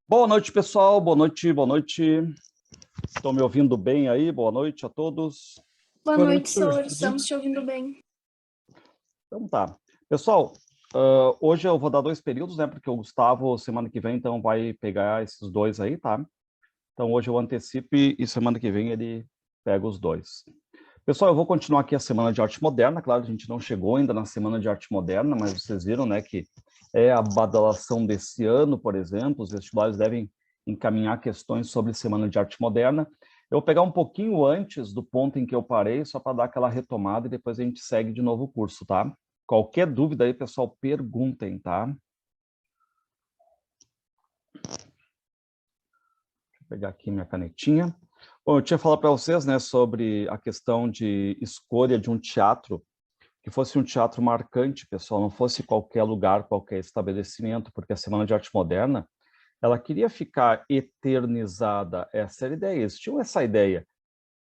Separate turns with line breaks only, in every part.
Boa noite, pessoal. Boa noite, boa noite. Estão me ouvindo bem aí? Boa noite a todos.
Boa noite, senhor. Estamos te ouvindo bem.
Então tá. Pessoal, hoje eu vou dar 2 períodos, né? Porque o Gustavo, semana que vem, então, vai pegar esses 2 aí, tá? Então, hoje eu antecipo e semana que vem ele pega os 2. Pessoal, eu vou continuar aqui a Semana de Arte Moderna. Claro, a gente não chegou ainda na Semana de Arte Moderna, mas vocês viram, né, que é a badalação desse ano, por exemplo. Os vestibulares devem encaminhar questões sobre Semana de Arte Moderna. Eu vou pegar um pouquinho antes do ponto em que eu parei, só para dar aquela retomada e depois a gente segue de novo o curso, tá? Qualquer dúvida aí, pessoal, perguntem, tá? Deixa eu pegar aqui minha canetinha. Bom, eu tinha falado para vocês, né, sobre a questão de escolha de um teatro que fosse um teatro marcante, pessoal, não fosse qualquer lugar, qualquer estabelecimento, porque a Semana de Arte Moderna, ela queria ficar eternizada, essa era a ideia, eles tinham essa ideia.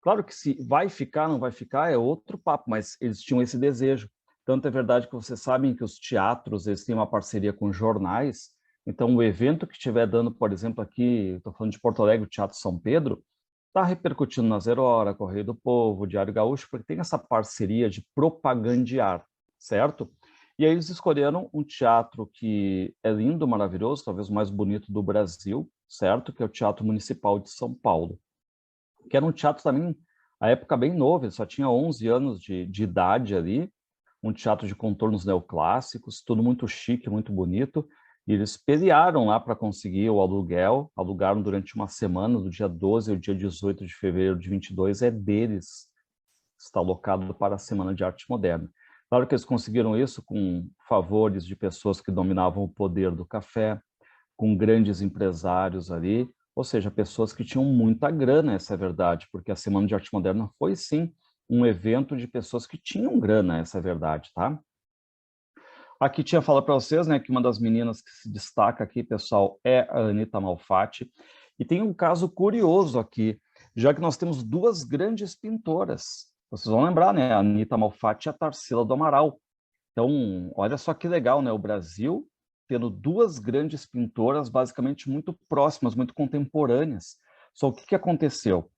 Claro que se vai ficar, não vai ficar, é outro papo, mas eles tinham esse desejo. Tanto é verdade que vocês sabem que os teatros, eles têm uma parceria com jornais, então o evento que estiver dando, por exemplo, aqui, estou falando de Porto Alegre, o Teatro São Pedro, está repercutindo na Zero Hora, Correio do Povo, Diário Gaúcho, porque tem essa parceria de propagandear, certo? E aí eles escolheram um teatro que é lindo, maravilhoso, talvez o mais bonito do Brasil, certo? Que é o Teatro Municipal de São Paulo, que era um teatro também, à época bem novo, ele só tinha 11 anos de idade ali, um teatro de contornos neoclássicos, tudo muito chique, muito bonito, e eles pelearam lá para conseguir o aluguel, alugaram durante uma semana, do dia 12 ao dia 18 de fevereiro de 22, é deles, está alocado para a Semana de Arte Moderna. Claro que eles conseguiram isso com favores de pessoas que dominavam o poder do café, com grandes empresários ali, ou seja, pessoas que tinham muita grana, essa é a verdade, porque a Semana de Arte Moderna foi, sim, um evento de pessoas que tinham grana, essa é a verdade, tá? Aqui tinha falado para vocês, né, que uma das meninas que se destaca aqui, pessoal, é a Anita Malfatti. E tem um caso curioso aqui, já que nós temos 2 grandes pintoras. Vocês vão lembrar, né, a Anita Malfatti e a Tarsila do Amaral. Então, olha só que legal, né, o Brasil tendo 2 grandes pintoras basicamente muito próximas, muito contemporâneas. Só o que aconteceu?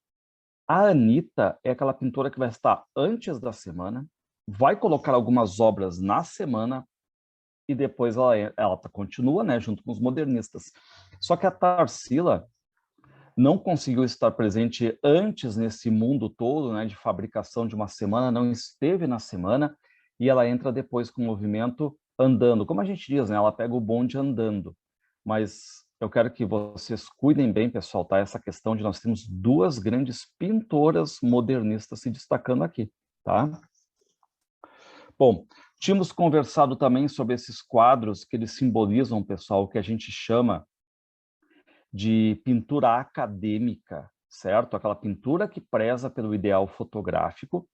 A Anita é aquela pintora que vai estar antes da semana, vai colocar algumas obras na semana, e depois ela continua, né, junto com os modernistas. Só que a Tarsila não conseguiu estar presente antes nesse mundo todo, né, de fabricação de uma semana, não esteve na semana, e ela entra depois com o movimento andando. Como a gente diz, né, ela pega o bonde andando. Mas eu quero que vocês cuidem bem, pessoal, tá? Essa questão de nós temos 2 grandes pintoras modernistas se destacando aqui, tá? Bom, tínhamos conversado também sobre esses quadros que eles simbolizam, pessoal, o que a gente chama de pintura acadêmica, certo? Aquela pintura que preza pelo ideal fotográfico,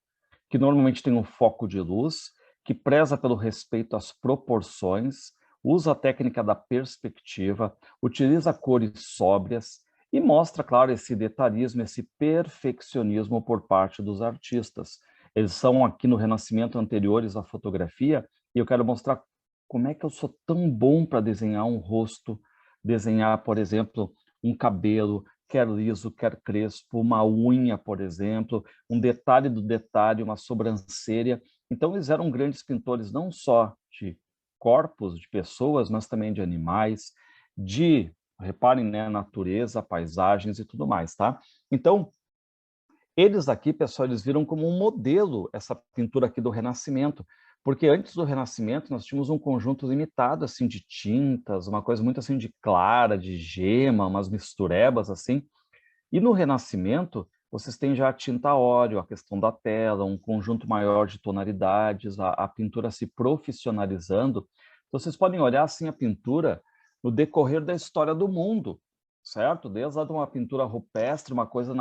que normalmente tem um foco de luz, que preza pelo respeito às proporções, usa a técnica da perspectiva, utiliza cores sóbrias e mostra, claro, esse detalhismo, esse perfeccionismo por parte dos artistas. Eles são aqui no Renascimento anteriores à fotografia, e eu quero mostrar como é que eu sou tão bom para desenhar um rosto, desenhar, por exemplo, um cabelo, quer liso, quer crespo, uma unha, por exemplo, um detalhe do detalhe, uma sobrancelha. Então, eles eram grandes pintores não só de corpos, de pessoas, mas também de animais, reparem, né, natureza, paisagens e tudo mais, tá? Então, eles aqui, pessoal, eles viram como um modelo essa pintura aqui do Renascimento, porque antes do Renascimento nós tínhamos um conjunto limitado, assim, de tintas, uma coisa muito assim de clara, de gema, umas misturebas, assim, e no Renascimento, vocês têm já a tinta a óleo, a questão da tela, um conjunto maior de tonalidades, a pintura se profissionalizando. Então, vocês podem olhar assim a pintura no decorrer da história do mundo, certo? Desde lá de uma pintura rupestre, uma coisa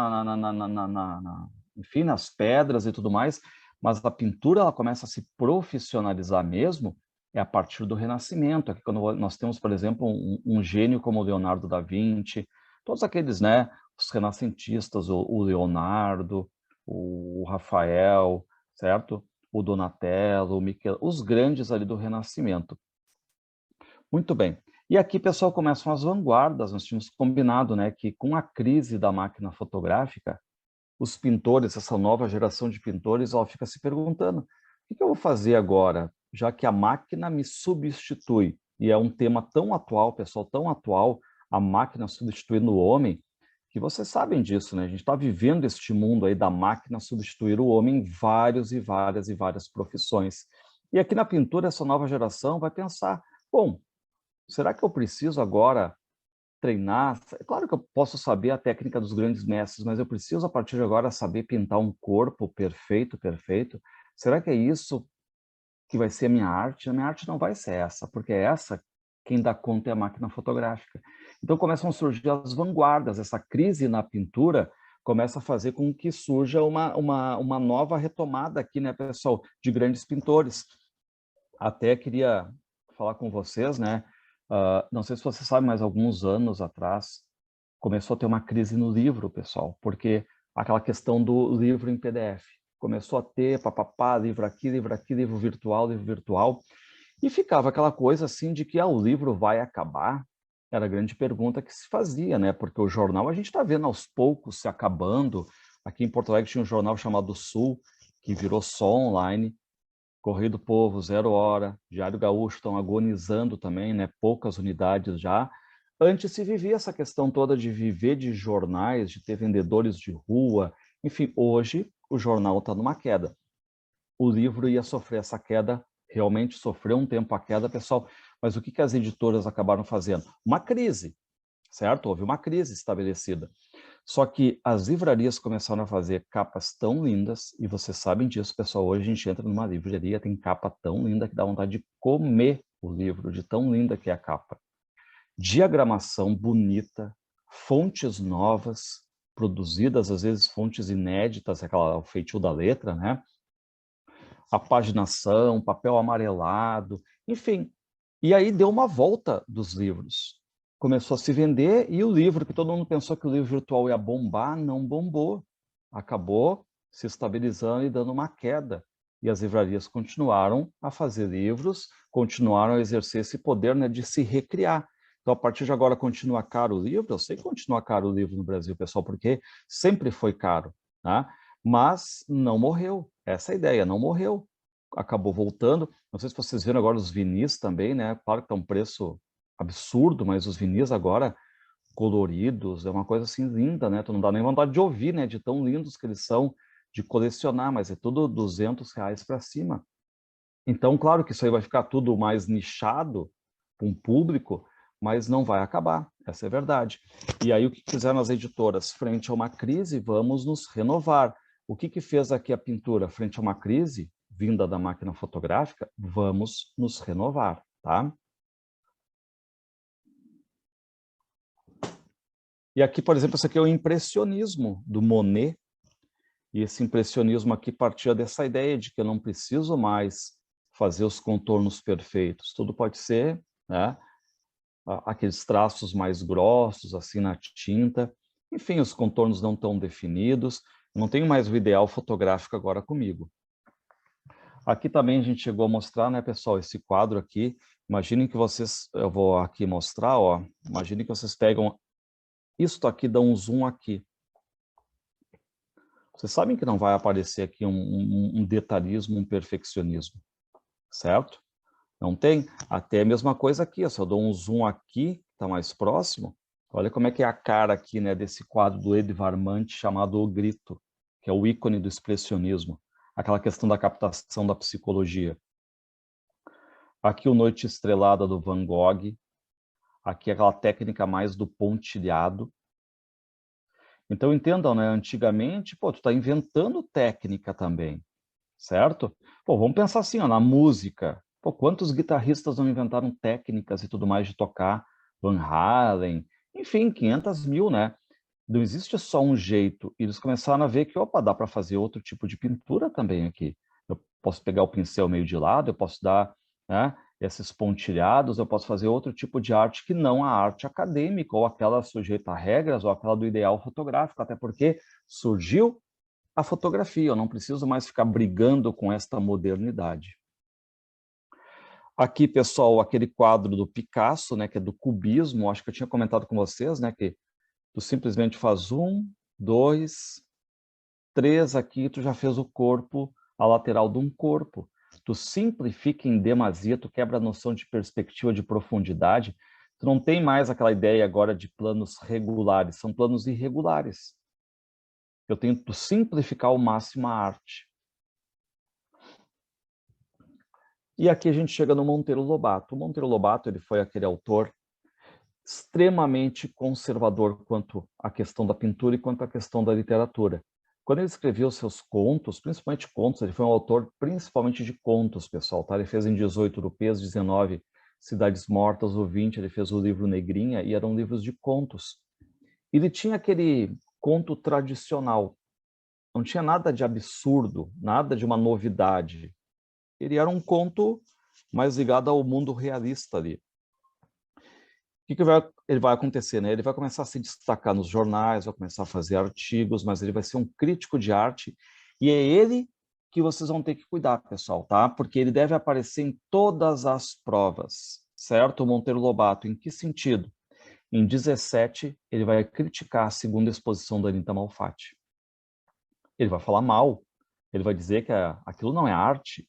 enfim, nas pedras e tudo mais, mas a pintura ela começa a se profissionalizar mesmo é a partir do Renascimento. Aqui quando nós temos, por exemplo, um gênio como Leonardo da Vinci, todos aqueles, né, os renascentistas, o Leonardo, o Rafael, certo? O Donatello, o Michel, os grandes ali do Renascimento. Muito bem. E aqui, pessoal, começam as vanguardas. Nós tínhamos combinado, né, que com a crise da máquina fotográfica, os pintores, essa nova geração de pintores, ela fica se perguntando, o que eu vou fazer agora, já que a máquina me substitui? E é um tema tão atual, pessoal, tão atual, a máquina substituindo o homem, que vocês sabem disso, né? A gente está vivendo este mundo aí da máquina substituir o homem em várias profissões. E aqui na pintura, essa nova geração vai pensar, bom, será que eu preciso agora treinar? É claro que eu posso saber a técnica dos grandes mestres, mas eu preciso, a partir de agora, saber pintar um corpo perfeito. Será que é isso que vai ser a minha arte? A minha arte não vai ser essa, porque essa, quem dá conta é a máquina fotográfica. Então começam a surgir as vanguardas, essa crise na pintura começa a fazer com que surja uma nova retomada aqui, né, pessoal, de grandes pintores. Até queria falar com vocês, né, não sei se você sabe, mas alguns anos atrás começou a ter uma crise no livro, pessoal, porque aquela questão do livro em PDF. Começou a ter papapá, livro aqui, livro virtual, e ficava aquela coisa assim de que o livro vai acabar. Era a grande pergunta que se fazia, né? Porque o jornal a gente está vendo aos poucos se acabando. Aqui em Porto Alegre tinha um jornal chamado Sul, que virou só online. Correio do Povo, Zero Hora, Diário Gaúcho estão agonizando também, né? Poucas unidades já. Antes se vivia essa questão toda de viver de jornais, de ter vendedores de rua. Enfim, hoje o jornal está numa queda. O livro ia sofrer essa queda, realmente sofreu um tempo a queda, pessoal. Mas o que as editoras acabaram fazendo? Uma crise, certo? Houve uma crise estabelecida. Só que as livrarias começaram a fazer capas tão lindas, e vocês sabem disso, pessoal, hoje a gente entra numa livraria, tem capa tão linda que dá vontade de comer o livro, de tão linda que é a capa. Diagramação bonita, fontes novas, produzidas, às vezes fontes inéditas, o feitio da letra, né? A paginação, papel amarelado, enfim. E aí deu uma volta dos livros. Começou a se vender e o livro, que todo mundo pensou que o livro virtual ia bombar, não bombou. Acabou se estabilizando e dando uma queda. E as livrarias continuaram a fazer livros, continuaram a exercer esse poder, né, de se recriar. Então, a partir de agora, continua caro o livro? Eu sei que continua caro o livro no Brasil, pessoal, porque sempre foi caro, tá? Mas não morreu. Essa é a ideia, não morreu. Acabou voltando. Não sei se vocês viram agora os vinis também, né? Claro que tá um preço absurdo, mas os vinis agora coloridos, é uma coisa assim linda, né? Tu não dá nem vontade de ouvir, né? De tão lindos que eles são, de colecionar, mas é tudo R$ 200 para cima. Então, claro que isso aí vai ficar tudo mais nichado para um público, mas não vai acabar, essa é a verdade. E aí o que fizeram as editoras? Frente a uma crise, vamos nos renovar. O que fez aqui a pintura? Frente a uma crise, vinda da máquina fotográfica, vamos nos renovar, tá? E aqui, por exemplo, esse aqui é o impressionismo do Monet. E esse impressionismo aqui partia dessa ideia de que eu não preciso mais fazer os contornos perfeitos. Tudo pode ser, né, aqueles traços mais grossos, assim, na tinta. Enfim, os contornos não tão definidos. Eu não tenho mais o ideal fotográfico agora comigo. Aqui também a gente chegou a mostrar, né, pessoal, esse quadro aqui. Imaginem que vocês, eu vou aqui mostrar, ó. Imaginem que vocês pegam isto aqui, dão um zoom aqui. Vocês sabem que não vai aparecer aqui um detalhismo, um perfeccionismo, certo? Não tem? Até a mesma coisa aqui, se eu dou um zoom aqui, está mais próximo, olha como é que é a cara aqui, né, desse quadro do Edvard Munch chamado O Grito, que é o ícone do expressionismo, aquela questão da captação da psicologia. Aqui o Noite Estrelada do Van Gogh, aqui aquela técnica mais do pontilhado. Então entendam, né, antigamente, pô, tu está inventando técnica também, certo? Pô, vamos pensar assim, ó, na música. Pô, quantos guitarristas não inventaram técnicas e tudo mais de tocar? Van Halen, enfim, 500 mil, né? Não existe só um jeito. E eles começaram a ver que, opa, dá para fazer outro tipo de pintura também aqui. Eu posso pegar o pincel meio de lado, eu posso dar, né, esses pontilhados, eu posso fazer outro tipo de arte que não a arte acadêmica, ou aquela sujeita a regras, ou aquela do ideal fotográfico, até porque surgiu a fotografia, eu não preciso mais ficar brigando com esta modernidade. Aqui, pessoal, aquele quadro do Picasso, né, que é do cubismo, acho que eu tinha comentado com vocês, né, que tu simplesmente faz 1, 2, 3 aqui, tu já fez o corpo, a lateral de um corpo. Tu simplifica em demasia, tu quebra a noção de perspectiva, de profundidade, tu não tem mais aquela ideia agora de planos regulares, são planos irregulares. Eu tento simplificar ao máximo a arte. E aqui a gente chega no Monteiro Lobato. O Monteiro Lobato, ele foi aquele autor extremamente conservador quanto à questão da pintura e quanto à questão da literatura. Quando ele escreveu seus contos, principalmente contos, ele foi um autor principalmente de contos, pessoal, tá? Ele fez em 18 Urupês, 19 Cidades Mortas, o 20 ele fez o livro Negrinha, e eram livros de contos. Ele tinha aquele conto tradicional, não tinha nada de absurdo, nada de uma novidade. Ele era um conto mais ligado ao mundo realista ali. O que ele vai acontecer, né? Ele vai começar a se destacar nos jornais, vai começar a fazer artigos, mas ele vai ser um crítico de arte, e é ele que vocês vão ter que cuidar, pessoal, tá? Porque ele deve aparecer em todas as provas, certo? O Monteiro Lobato, em que sentido? Em 17, ele vai criticar a segunda exposição da Anita Malfatti. Ele vai falar mal, ele vai dizer que aquilo não é arte,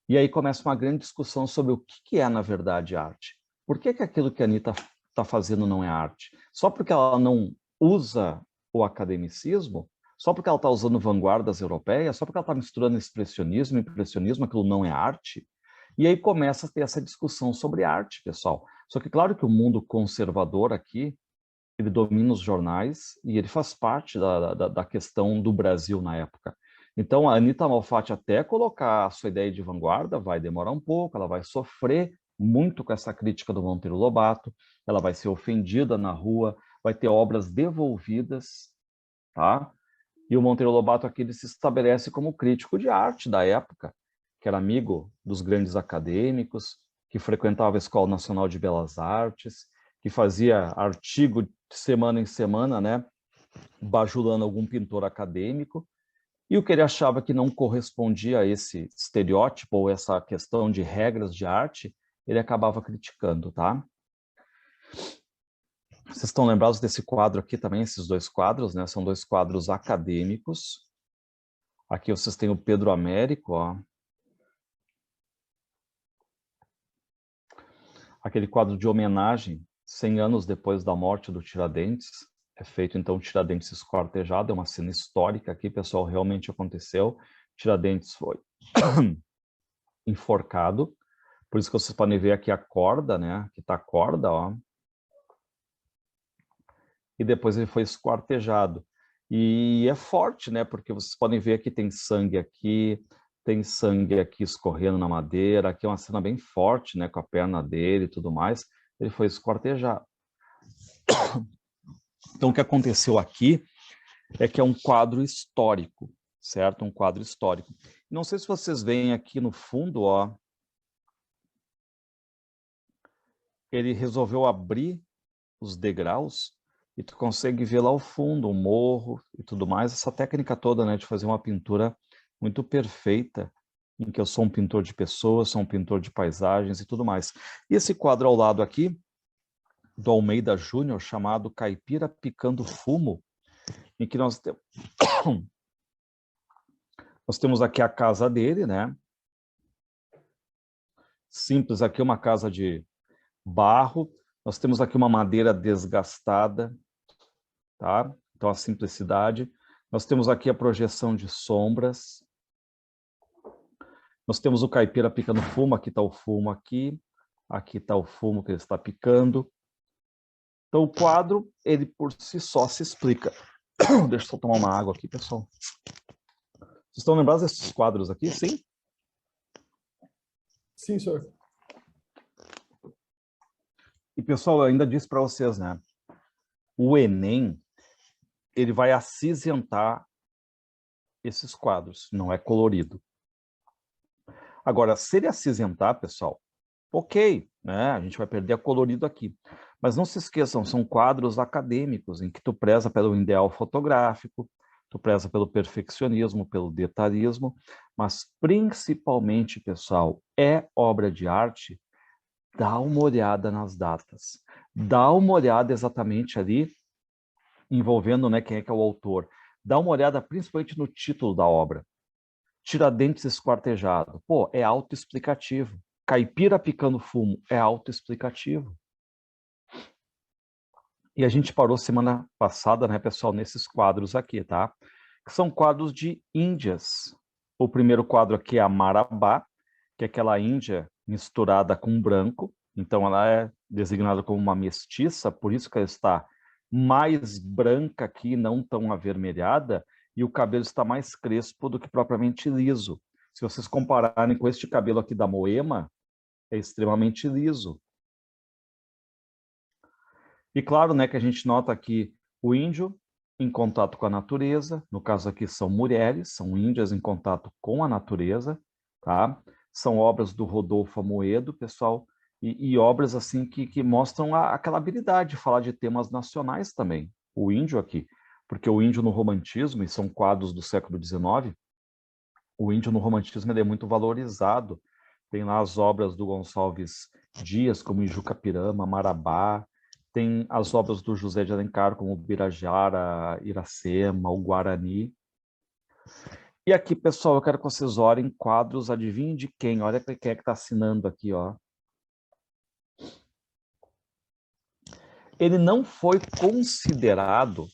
e aí começa uma grande discussão sobre o que é, na verdade, arte. Por que aquilo que a Anita está fazendo não é arte? Só porque ela não usa o academicismo? Só porque ela está usando vanguardas europeias? Só porque ela está misturando expressionismo e impressionismo, aquilo não é arte? E aí começa a ter essa discussão sobre arte, pessoal. Só que claro que o mundo conservador aqui, ele domina os jornais e ele faz parte da questão do Brasil na época. Então, a Anita Malfatti, até colocar a sua ideia de vanguarda, vai demorar um pouco, ela vai sofrer muito com essa crítica do Monteiro Lobato, ela vai ser ofendida na rua, vai ter obras devolvidas, tá? E o Monteiro Lobato aqui ele se estabelece como crítico de arte da época, que era amigo dos grandes acadêmicos, que frequentava a Escola Nacional de Belas Artes, que fazia artigo de semana em semana, né, bajulando algum pintor acadêmico, e o que ele achava que não correspondia a esse estereótipo ou essa questão de regras de arte, ele acabava criticando, tá? Vocês estão lembrados desse quadro aqui também, esses dois quadros, né? São dois quadros acadêmicos. Aqui vocês têm o Pedro Américo, ó. Aquele quadro de homenagem, 100 anos depois da morte do Tiradentes. É feito, então, Tiradentes esquartejado. É uma cena histórica aqui, pessoal, realmente aconteceu. Tiradentes foi enforcado. Por isso que vocês podem ver aqui a corda, né? Aqui está a corda, ó. E depois ele foi esquartejado. E é forte, né? Porque vocês podem ver que tem sangue aqui escorrendo na madeira. Aqui é uma cena bem forte, né? Com a perna dele e tudo mais. Ele foi esquartejado. Então, o que aconteceu aqui é que é um quadro histórico, certo? Um quadro histórico. Não sei se vocês veem aqui no fundo, ó. Ele resolveu abrir os degraus e tu consegue ver lá ao fundo o morro e tudo mais. Essa técnica toda, né, de fazer uma pintura muito perfeita, em que eu sou um pintor de pessoas, sou um pintor de paisagens e tudo mais. E esse quadro ao lado aqui, do Almeida Júnior, chamado Caipira Picando Fumo, em que nós temos aqui a casa dele, né? Simples, aqui uma casa de barro. Nós temos aqui uma madeira desgastada, tá? Então, a simplicidade. Nós temos aqui a projeção de sombras. Nós temos o caipira picando fumo. Aqui está o fumo aqui. Aqui está o fumo que ele está picando. Então, o quadro, ele por si só se explica. Deixa eu só tomar uma água aqui, pessoal. Vocês estão lembrados desses quadros aqui? Sim?
Sim, senhor.
E, pessoal, eu ainda disse para vocês, né? O Enem, ele vai acinzentar esses quadros, não é colorido. Agora, se ele acinzentar, pessoal, ok, né? A gente vai perder a colorido aqui. Mas não se esqueçam, são quadros acadêmicos, em que tu preza pelo ideal fotográfico, tu preza pelo perfeccionismo, pelo detalhismo, mas principalmente, pessoal, é obra de arte, dá uma olhada nas datas. Dá uma olhada exatamente ali, envolvendo, né, quem é que é o autor. Dá uma olhada principalmente no título da obra. Tiradentes esquartejado. Pô, é autoexplicativo. Caipira picando fumo é autoexplicativo. E a gente parou semana passada, né, pessoal, nesses quadros aqui, tá? Que são quadros de índias. O primeiro quadro aqui é a Marabá, que é aquela índia misturada com branco. Então, ela é designada como uma mestiça, por isso que ela está mais branca aqui, não tão avermelhada, e o cabelo está mais crespo do que propriamente liso. Se vocês compararem com este cabelo aqui da Moema, é extremamente liso. E claro, né, que a gente nota aqui o índio em contato com a natureza, no caso aqui são mulheres, são índias em contato com a natureza, tá? São obras do Rodolfo Amoedo, pessoal, e obras assim que mostram aquela habilidade de falar de temas nacionais também, o índio aqui, porque o índio no romantismo, e são quadros do século XIX, o índio no romantismo ele é muito valorizado, tem lá as obras do Gonçalves Dias, como Ijucapirama, Marabá, tem as obras do José de Alencar, como Birajara, Iracema, o Guarani. E aqui, pessoal, eu quero que vocês olhem quadros, adivinhem de quem? Olha quem é que está assinando aqui, ó. Ele não foi considerado,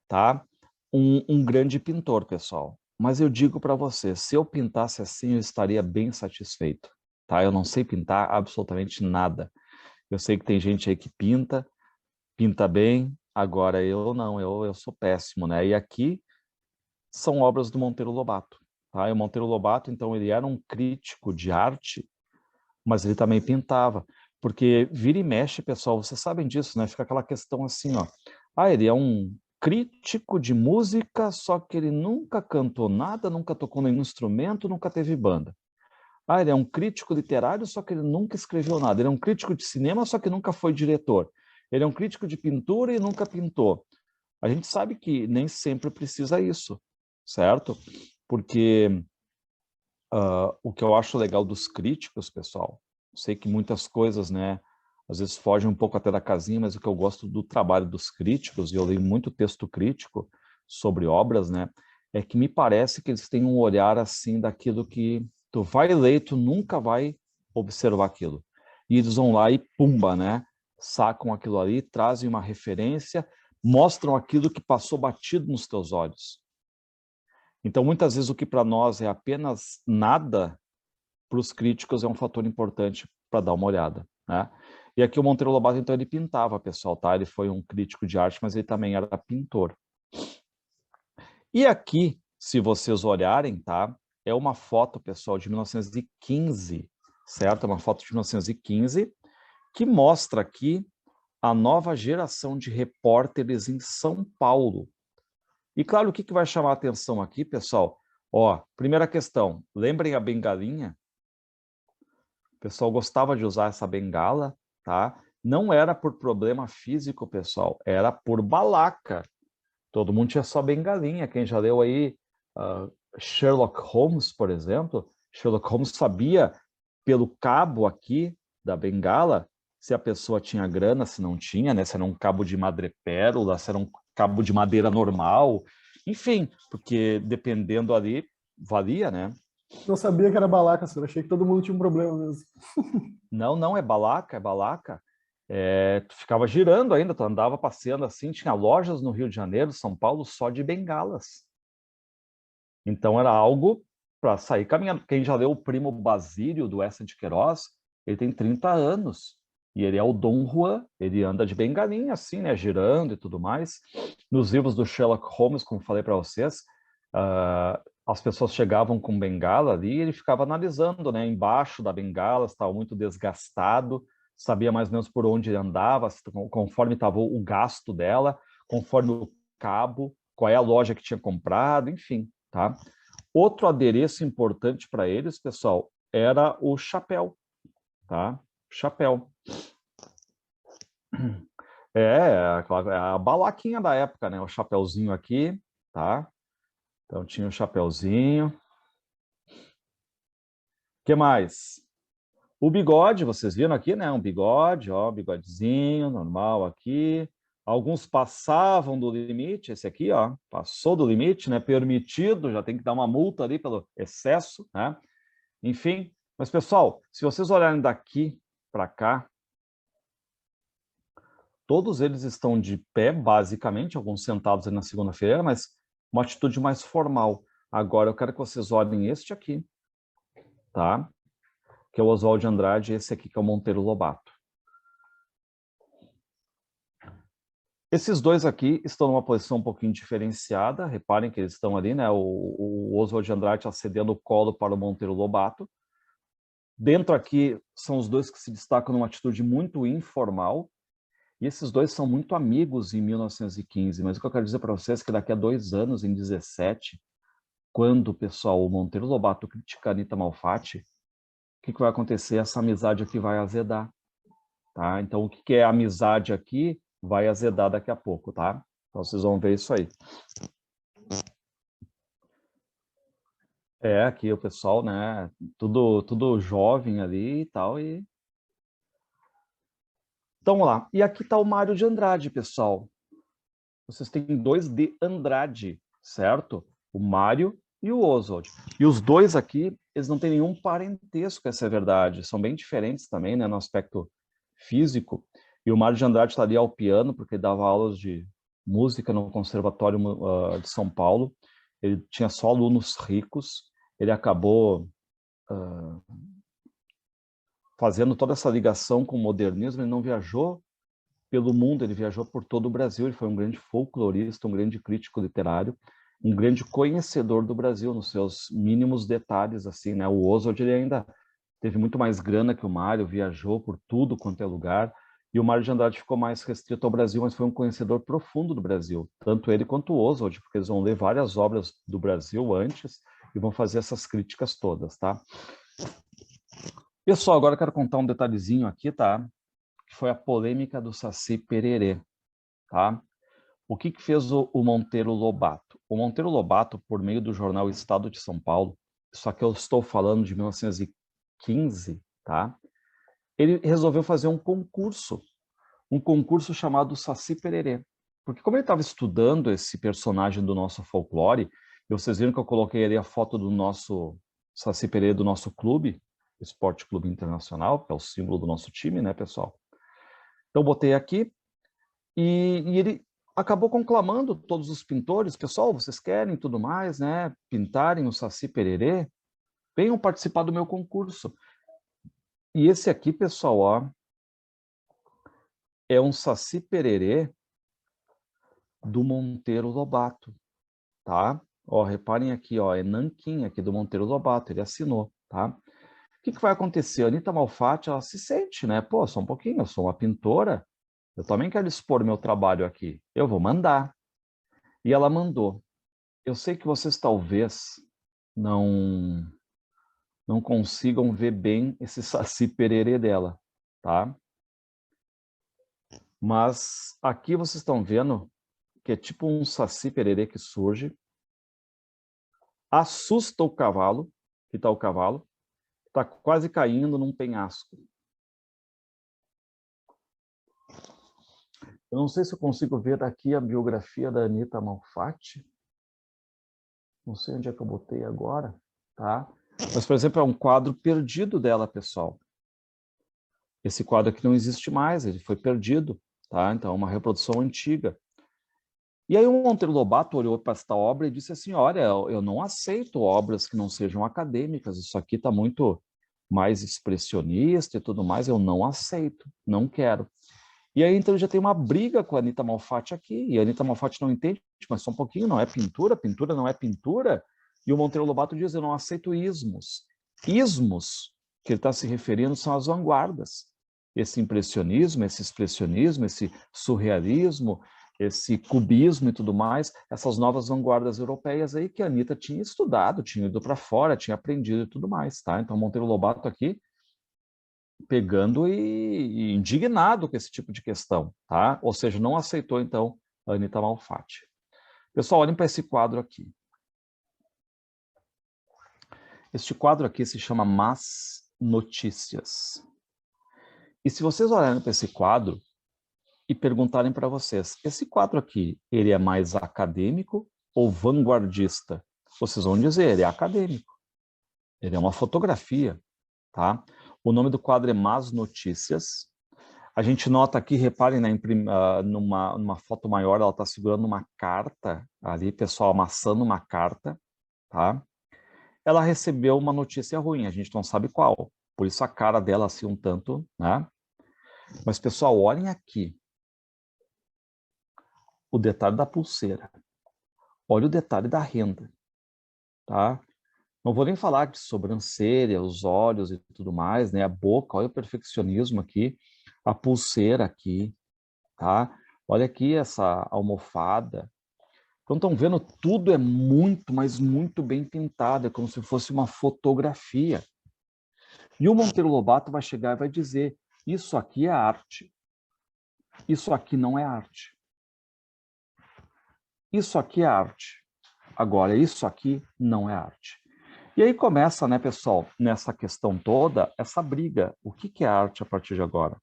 tá, um grande pintor, pessoal. Mas eu digo para vocês, se eu pintasse assim, eu estaria bem satisfeito, tá? Eu não sei pintar absolutamente nada. Eu sei que tem gente aí que pinta bem, agora eu não, eu sou péssimo, né? E aqui são obras do Monteiro Lobato, tá? E o Monteiro Lobato, então, ele era um crítico de arte, mas ele também pintava, porque vira e mexe, pessoal, vocês sabem disso, né? Fica aquela questão assim, ó. Ah, ele é um crítico de música, só que ele nunca cantou nada, nunca tocou nenhum instrumento, nunca teve banda. Ah, ele é um crítico literário, só que ele nunca escreveu nada. Ele é um crítico de cinema, só que nunca foi diretor. Ele é um crítico de pintura e nunca pintou. A gente sabe que nem sempre precisa isso, certo? Porque o que eu acho legal dos críticos, pessoal, sei que muitas coisas, né, às vezes fogem um pouco até da casinha, mas o que eu gosto do trabalho dos críticos, e eu leio muito texto crítico sobre obras, né, é que me parece que eles têm um olhar assim daquilo que tu vai ler e tu nunca vai observar aquilo. E eles vão lá e pumba, né, sacam aquilo ali, trazem uma referência, mostram aquilo que passou batido nos teus olhos. Então, muitas vezes, o que para nós é apenas nada, para os críticos é um fator importante para dar uma olhada, né? E aqui o Monteiro Lobato, então, ele pintava, pessoal, tá? Ele foi um crítico de arte, mas ele também era pintor. E aqui, se vocês olharem, tá? É uma foto, pessoal, de 1915, certo? É uma foto de 1915 que mostra aqui a nova geração de repórteres em São Paulo. E claro, o que vai chamar a atenção aqui, pessoal? Ó, primeira questão, lembrem a bengalinha? O pessoal gostava de usar essa bengala, tá? Não era por problema físico, pessoal, era por balaca. Todo mundo tinha só bengalinha. Quem já leu aí Sherlock Holmes, por exemplo, Sherlock Holmes sabia pelo cabo aqui da bengala se a pessoa tinha grana, se não tinha, né? Se era um cabo de madrepérola, se era um cabo de madeira normal, enfim, porque dependendo ali, valia, né?
Não sabia que era balaca, senhor. Achei que todo mundo tinha um problema mesmo.
Não, não, é balaca, é balaca. Tu ficava girando ainda, tu andava passeando assim, tinha lojas no Rio de Janeiro, São Paulo, só de bengalas. Então era algo para sair caminhando. Quem já leu o Primo Basílio, do Eça de Queiroz, ele tem 30 anos. E ele é o Dom Juan, ele anda de bengalinha assim, né, girando e tudo mais. Nos livros do Sherlock Holmes, como falei para vocês, as pessoas chegavam com bengala ali e ele ficava analisando, né, embaixo da bengala, estava muito desgastado, sabia mais ou menos por onde ele andava, conforme estava o gasto dela, conforme o cabo, qual é a loja que tinha comprado, enfim, tá? Outro adereço importante para eles, pessoal, era o chapéu, tá? Chapéu. É a balaquinha da época, né? O chapéuzinho aqui, tá? Então, tinha o chapeuzinho. O que mais? O bigode, vocês viram aqui, né? Um bigode, ó, bigodezinho, normal aqui. Alguns passavam do limite, esse aqui, ó, passou do limite, né? Permitido, já tem que dar uma multa ali pelo excesso, né? Enfim, mas pessoal, se vocês olharem daqui para cá, todos eles estão de pé, basicamente, alguns sentados ali na segunda-feira, mas uma atitude mais formal. Agora eu quero que vocês olhem este aqui, tá? Que é o Oswald de Andrade, e esse aqui que é o Monteiro Lobato. Esses dois aqui estão numa posição um pouquinho diferenciada, reparem que eles estão ali, né? O Oswald de Andrade está cedendo o colo para o Monteiro Lobato. Dentro aqui são os dois que se destacam numa atitude muito informal, e esses dois são muito amigos em 1915, mas o que eu quero dizer para vocês é que daqui a 2 anos, em 17, quando, pessoal, o Monteiro Lobato critica a Anita Malfatti, o que vai acontecer? Essa amizade aqui vai azedar, tá? Então, o que é amizade aqui vai azedar daqui a pouco, tá? Então, vocês vão ver isso aí. É, aqui o pessoal, né? Tudo jovem ali e tal. Então, vamos lá. E aqui está o Mário de Andrade, pessoal. Vocês têm 2 de Andrade, certo? O Mário e o Oswald. E os dois aqui, eles não têm nenhum parentesco, essa é a verdade. São bem diferentes também, né, no aspecto físico. E o Mário de Andrade está ali ao piano, porque ele dava aulas de música no Conservatório de São Paulo. Ele tinha só alunos ricos. Ele acabou fazendo toda essa ligação com o modernismo. Ele não viajou pelo mundo, ele viajou por todo o Brasil. Ele foi um grande folclorista, um grande crítico literário, um grande conhecedor do Brasil nos seus mínimos detalhes, assim, né? O Oswald, ele ainda teve muito mais grana que o Mário, viajou por tudo quanto é lugar, e o Mário de Andrade ficou mais restrito ao Brasil, mas foi um conhecedor profundo do Brasil, tanto ele quanto o Oswald, porque eles vão ler várias obras do Brasil antes e vão fazer essas críticas todas, tá? Pessoal, agora eu quero contar um detalhezinho aqui, tá? Que foi a polêmica do Saci Pererê, tá? O que fez o Monteiro Lobato? O Monteiro Lobato, por meio do jornal Estado de Só Paulo, só que eu estou falando de 1915, tá? Ele resolveu fazer um concurso chamado Saci Pererê. Porque como ele estava estudando esse personagem do nosso folclore, e vocês viram que eu coloquei ali a foto do nosso Saci Pererê do nosso clube, Esporte Clube Internacional, que é o símbolo do nosso time, né, pessoal? Então, botei aqui, e ele acabou conclamando todos os pintores, pessoal, vocês querem tudo mais, né, pintarem o Saci Pererê? Venham participar do meu concurso. E esse aqui, pessoal, ó, é um Saci Pererê do Monteiro Lobato, tá? Ó, reparem aqui, ó, é nanquim aqui do Monteiro Lobato, ele assinou, tá? O que vai acontecer? A Anita Malfatti, ela se sente, né? Pô, só um pouquinho, eu sou uma pintora, eu também quero expor meu trabalho aqui, eu vou mandar. E ela mandou. Eu sei que vocês talvez não consigam ver bem esse Saci Pererê dela, tá? Mas aqui vocês estão vendo que é tipo um Saci Pererê que surge, assusta o cavalo, que está o cavalo, está quase caindo num penhasco. Eu não sei se eu consigo ver daqui a biografia da Anita Malfatti. Não sei onde é que eu botei agora, tá? Mas, por exemplo, é um quadro perdido dela, pessoal. Esse quadro aqui não existe mais, ele foi perdido, tá? Então, é uma reprodução antiga. E aí o Monteiro Lobato olhou para esta obra e disse assim, olha, eu não aceito obras que não sejam acadêmicas, isso aqui está muito mais expressionista e tudo mais, eu não aceito, não quero. E aí, então, já tem uma briga com a Anita Malfatti aqui, e a Anita Malfatti não entende, mas só um pouquinho, não é pintura, pintura não é pintura, e o Monteiro Lobato diz, eu não aceito ismos. Ismos, que ele está se referindo, são as vanguardas. Esse impressionismo, esse expressionismo, esse surrealismo, esse cubismo e tudo mais, essas novas vanguardas europeias aí que a Anita tinha estudado, tinha ido para fora, tinha aprendido e tudo mais, tá? Então, Monteiro Lobato aqui, pegando e indignado com esse tipo de questão, tá? Ou seja, não aceitou, então, a Anita Malfatti. Pessoal, olhem para esse quadro aqui. Este quadro aqui se chama Más Notícias. E se vocês olharem para esse quadro e perguntarem para vocês, esse quadro aqui, ele é mais acadêmico ou vanguardista? Vocês vão dizer, ele é acadêmico. Ele é uma fotografia, tá? O nome do quadro é Más Notícias. A gente nota aqui, reparem, né, numa foto maior, ela está segurando uma carta ali, pessoal, amassando uma carta, tá? Ela recebeu uma notícia ruim, a gente não sabe qual. Por isso a cara dela assim um tanto, né? Mas, pessoal, olhem aqui. O detalhe da pulseira. Olha o detalhe da renda, tá? Não vou nem falar de sobrancelha, os olhos e tudo mais, né? A boca, olha o perfeccionismo aqui. A pulseira aqui, tá? Olha aqui essa almofada. Então, estão vendo, tudo é muito, mas muito bem pintado. É como se fosse uma fotografia. E o Monteiro Lobato vai chegar e vai dizer, isso aqui é arte. Isso aqui não é arte. Isso aqui é arte. Agora, isso aqui não é arte. E aí começa, né, pessoal, nessa questão toda, essa briga. O que é arte a partir de agora?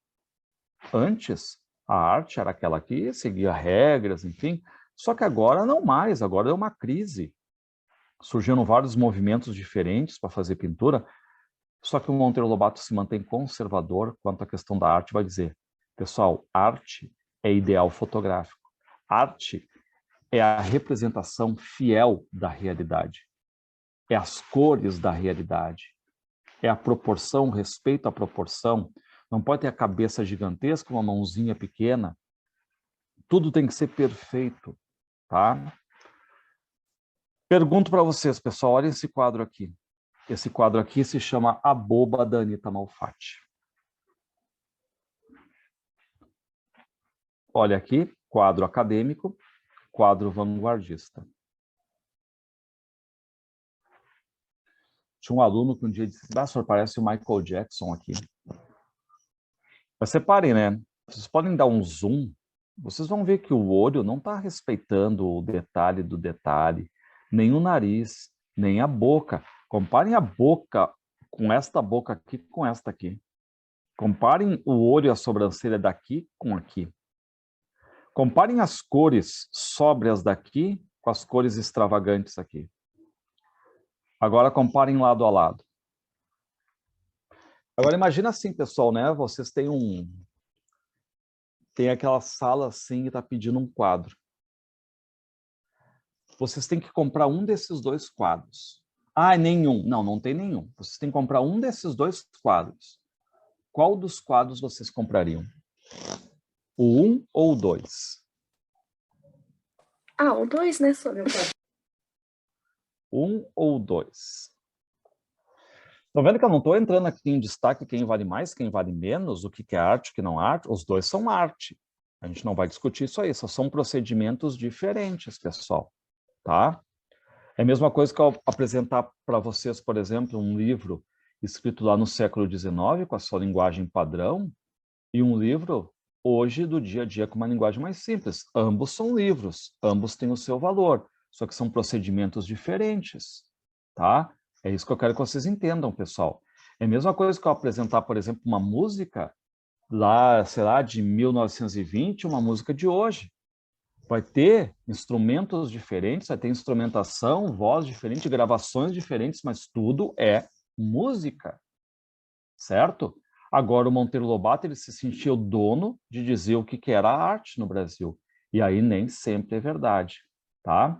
Antes, a arte era aquela que seguia regras, enfim. Só que agora não mais, agora é uma crise. Surgiram vários movimentos diferentes para fazer pintura, só que o Monteiro Lobato se mantém conservador quanto à questão da arte, vai dizer, pessoal, arte é ideal fotográfico. Arte é a representação fiel da realidade. É as cores da realidade. É a proporção, respeito à proporção. Não pode ter a cabeça gigantesca, uma mãozinha pequena. Tudo tem que ser perfeito, tá? Pergunto para vocês, pessoal, olhem esse quadro aqui. Esse quadro aqui se chama A Boba, da Anita Malfatti. Olha aqui, quadro acadêmico, quadro vanguardista. Tinha um aluno que um dia disse, senhor, parece o Michael Jackson aqui. Mas separem, né? Vocês podem dar um zoom, vocês vão ver que o olho não está respeitando o detalhe do detalhe, nem o nariz, nem a boca. Comparem a boca com esta boca aqui com esta aqui. Comparem o olho e a sobrancelha daqui com aqui. Comparem as cores sóbrias daqui com as cores extravagantes aqui. Agora comparem lado a lado. Agora imagina assim, pessoal, né? Vocês tem aquela sala assim e está pedindo um quadro. Vocês têm que comprar um desses dois quadros. Ah, nenhum. Não, não tem nenhum. Vocês têm que comprar um desses dois quadros. Qual dos quadros vocês comprariam? O 1 ou o 2?
Ah, o 2, né, Sônia?
1 ou 2? Estão vendo que eu não estou entrando aqui em destaque quem vale mais, quem vale menos, o que é arte, o que não é arte? Os dois são arte. A gente não vai discutir isso aí, só são procedimentos diferentes, pessoal. Tá? É a mesma coisa que eu apresentar para vocês, por exemplo, um livro escrito lá no século XIX, com a sua linguagem padrão, e um livro hoje do dia a dia com uma linguagem mais simples. Ambos são livros, ambos têm o seu valor, só que são procedimentos diferentes, tá? É isso que eu quero que vocês entendam, pessoal. É a mesma coisa que eu apresentar, por exemplo, uma música lá, sei lá, de 1920, uma música de hoje. Vai ter instrumentos diferentes, vai ter instrumentação, voz diferente, gravações diferentes, mas tudo é música, certo? Agora o Monteiro Lobato, ele se sentia o dono de dizer o que era a arte no Brasil. E aí nem sempre é verdade, tá?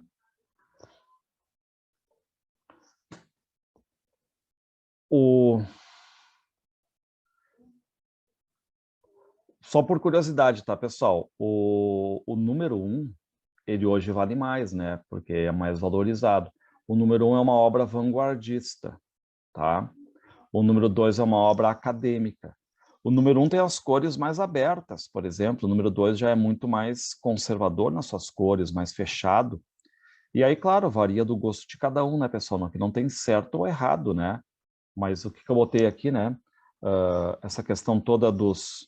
Só por curiosidade, tá, pessoal? O número 1, ele hoje vale mais, né? Porque é mais valorizado. O número 1 é uma obra vanguardista, tá? O número 2 é uma obra acadêmica. O número 1 tem as cores mais abertas, por exemplo. O número 2 já é muito mais conservador nas suas cores, mais fechado. E aí, claro, varia do gosto de cada um, né, pessoal? Não tem certo ou errado, né? Mas o que eu botei aqui, né? Essa questão toda dos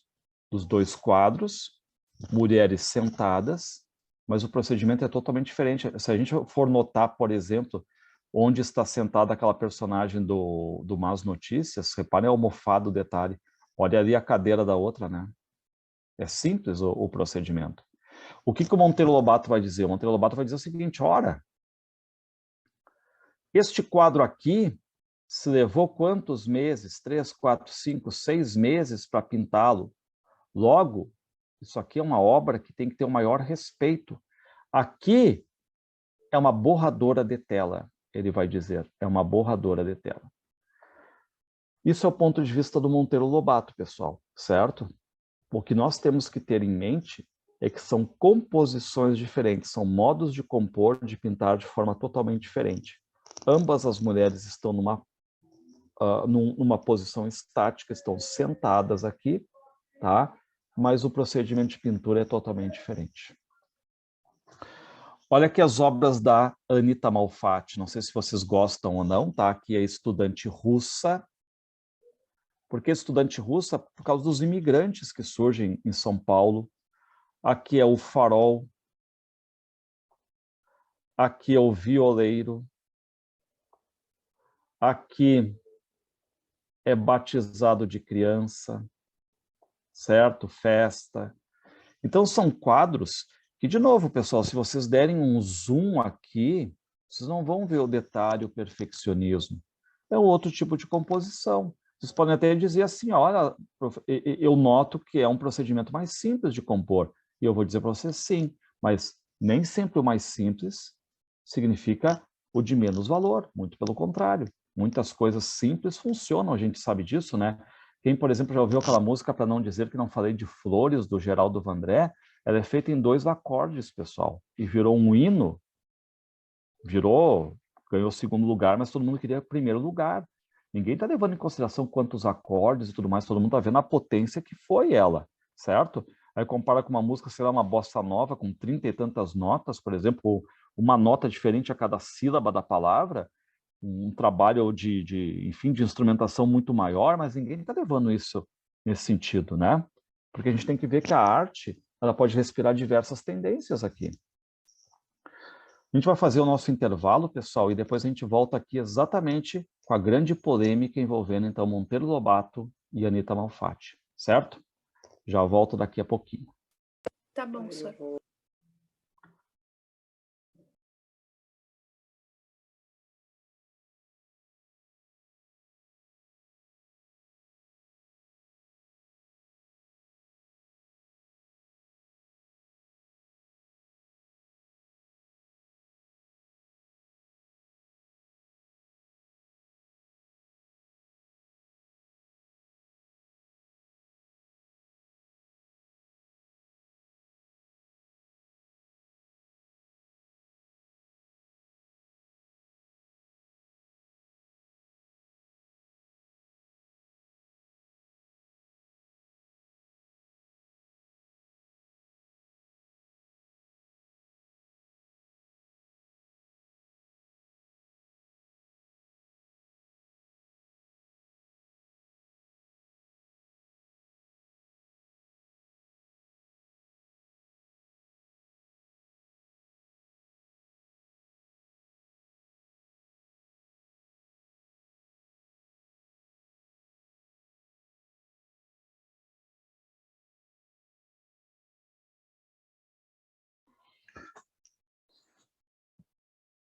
dois quadros, mulheres sentadas, mas o procedimento é totalmente diferente. Se a gente for notar, por exemplo, onde está sentada aquela personagem do Más Notícias. Reparem a almofada, o detalhe. Olha ali a cadeira da outra, né? É simples o procedimento. O que o Monteiro Lobato vai dizer? O Monteiro Lobato vai dizer o seguinte, ora, este quadro aqui se levou quantos meses? 3, 4, 5, 6 meses para pintá-lo. Logo, isso aqui é uma obra que tem que ter o maior respeito. Aqui é uma borradora de tela, ele vai dizer. É uma borradora de tela. Isso é o ponto de vista do Monteiro Lobato, pessoal, certo? O que nós temos que ter em mente é que são composições diferentes, são modos de compor, de pintar de forma totalmente diferente. Ambas as mulheres estão numa posição estática, estão sentadas aqui, tá? Mas o procedimento de pintura é totalmente diferente. Olha aqui as obras da Anita Malfatti, não sei se vocês gostam ou não, tá? Aqui é estudante russa. Por que estudante russa? Por causa dos imigrantes que surgem em São Paulo. Aqui é o farol. Aqui é o violeiro. Aqui é batizado de criança, certo? Festa. Então, são quadros que, de novo, pessoal, se vocês derem um zoom aqui, vocês não vão ver o detalhe, o perfeccionismo. É um outro tipo de composição. Vocês podem até dizer assim, olha, eu noto que é um procedimento mais simples de compor. E eu vou dizer para vocês, sim, mas nem sempre o mais simples significa o de menos valor, muito pelo contrário. Muitas coisas simples funcionam, a gente sabe disso, né? Quem, por exemplo, já ouviu aquela música Para Não Dizer Que Não Falei de Flores, do Geraldo Vandré, ela é feita em 2 acordes, pessoal, e virou um hino, ganhou 2º lugar, mas todo mundo queria 1º lugar. Ninguém está levando em consideração quantos acordes e tudo mais, todo mundo está vendo a potência que foi ela, certo? Aí compara com uma música, sei lá, uma bossa nova, com 30 e tantas notas, por exemplo, uma nota diferente a cada sílaba da palavra, um trabalho enfim, de instrumentação muito maior, mas ninguém está levando isso nesse sentido, né? Porque a gente tem que ver que a arte, ela pode respirar diversas tendências aqui. A gente vai fazer o nosso intervalo, pessoal, e depois a gente volta aqui exatamente com a grande polêmica envolvendo, então, Monteiro Lobato e Anita Malfatti, certo? Já volto daqui a pouquinho.
Tá bom, senhor.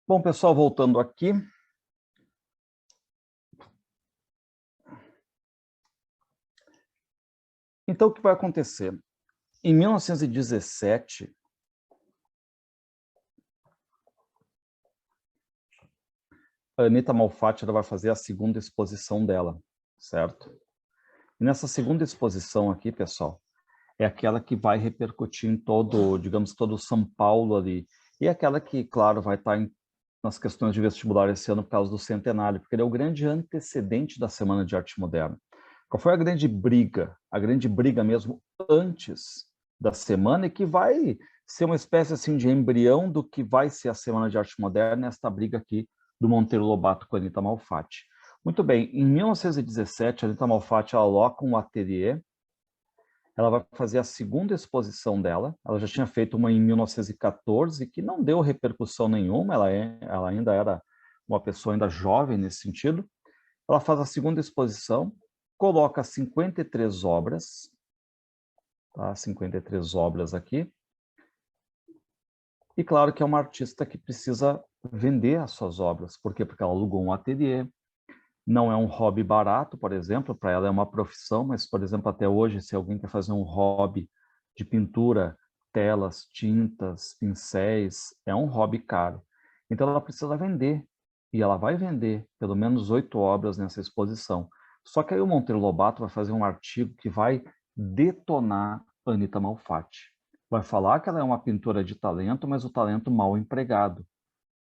Bom, pessoal, voltando aqui. Então, o que vai acontecer? Em 1917, a Anita Malfatti vai fazer a 2ª exposição dela, certo? E nessa 2ª exposição aqui, pessoal, é aquela que vai repercutir em todo, digamos, todo São Paulo ali. E é aquela que, claro, vai estar nas questões de vestibular esse ano por causa do centenário, porque ele é o grande antecedente da Semana de Arte Moderna. Qual foi a grande briga? A grande briga mesmo antes da semana, e que vai ser uma espécie assim de embrião do que vai ser a Semana de Arte Moderna, esta briga aqui do Monteiro Lobato com a Anita Malfatti. Muito bem, em 1917, a Anita Malfatti aloca um ateliê. Ela vai fazer a 2ª exposição dela. Ela já tinha feito uma em 1914, que não deu repercussão nenhuma, ela ainda era uma pessoa ainda jovem nesse sentido. Ela faz a segunda exposição, coloca 53 obras, tá? 53 obras aqui. E claro que é uma artista que precisa vender as suas obras. Por quê? Porque ela alugou um ateliê. Não é um hobby barato, por exemplo, para ela é uma profissão, mas, por exemplo, até hoje, se alguém quer fazer um hobby de pintura, telas, tintas, pincéis, é um hobby caro. Então ela precisa vender. E ela vai vender pelo menos 8 obras nessa exposição. Só que aí o Monteiro Lobato vai fazer um artigo que vai detonar Anita Malfatti. Vai falar que ela é uma pintora de talento, mas o talento mal empregado.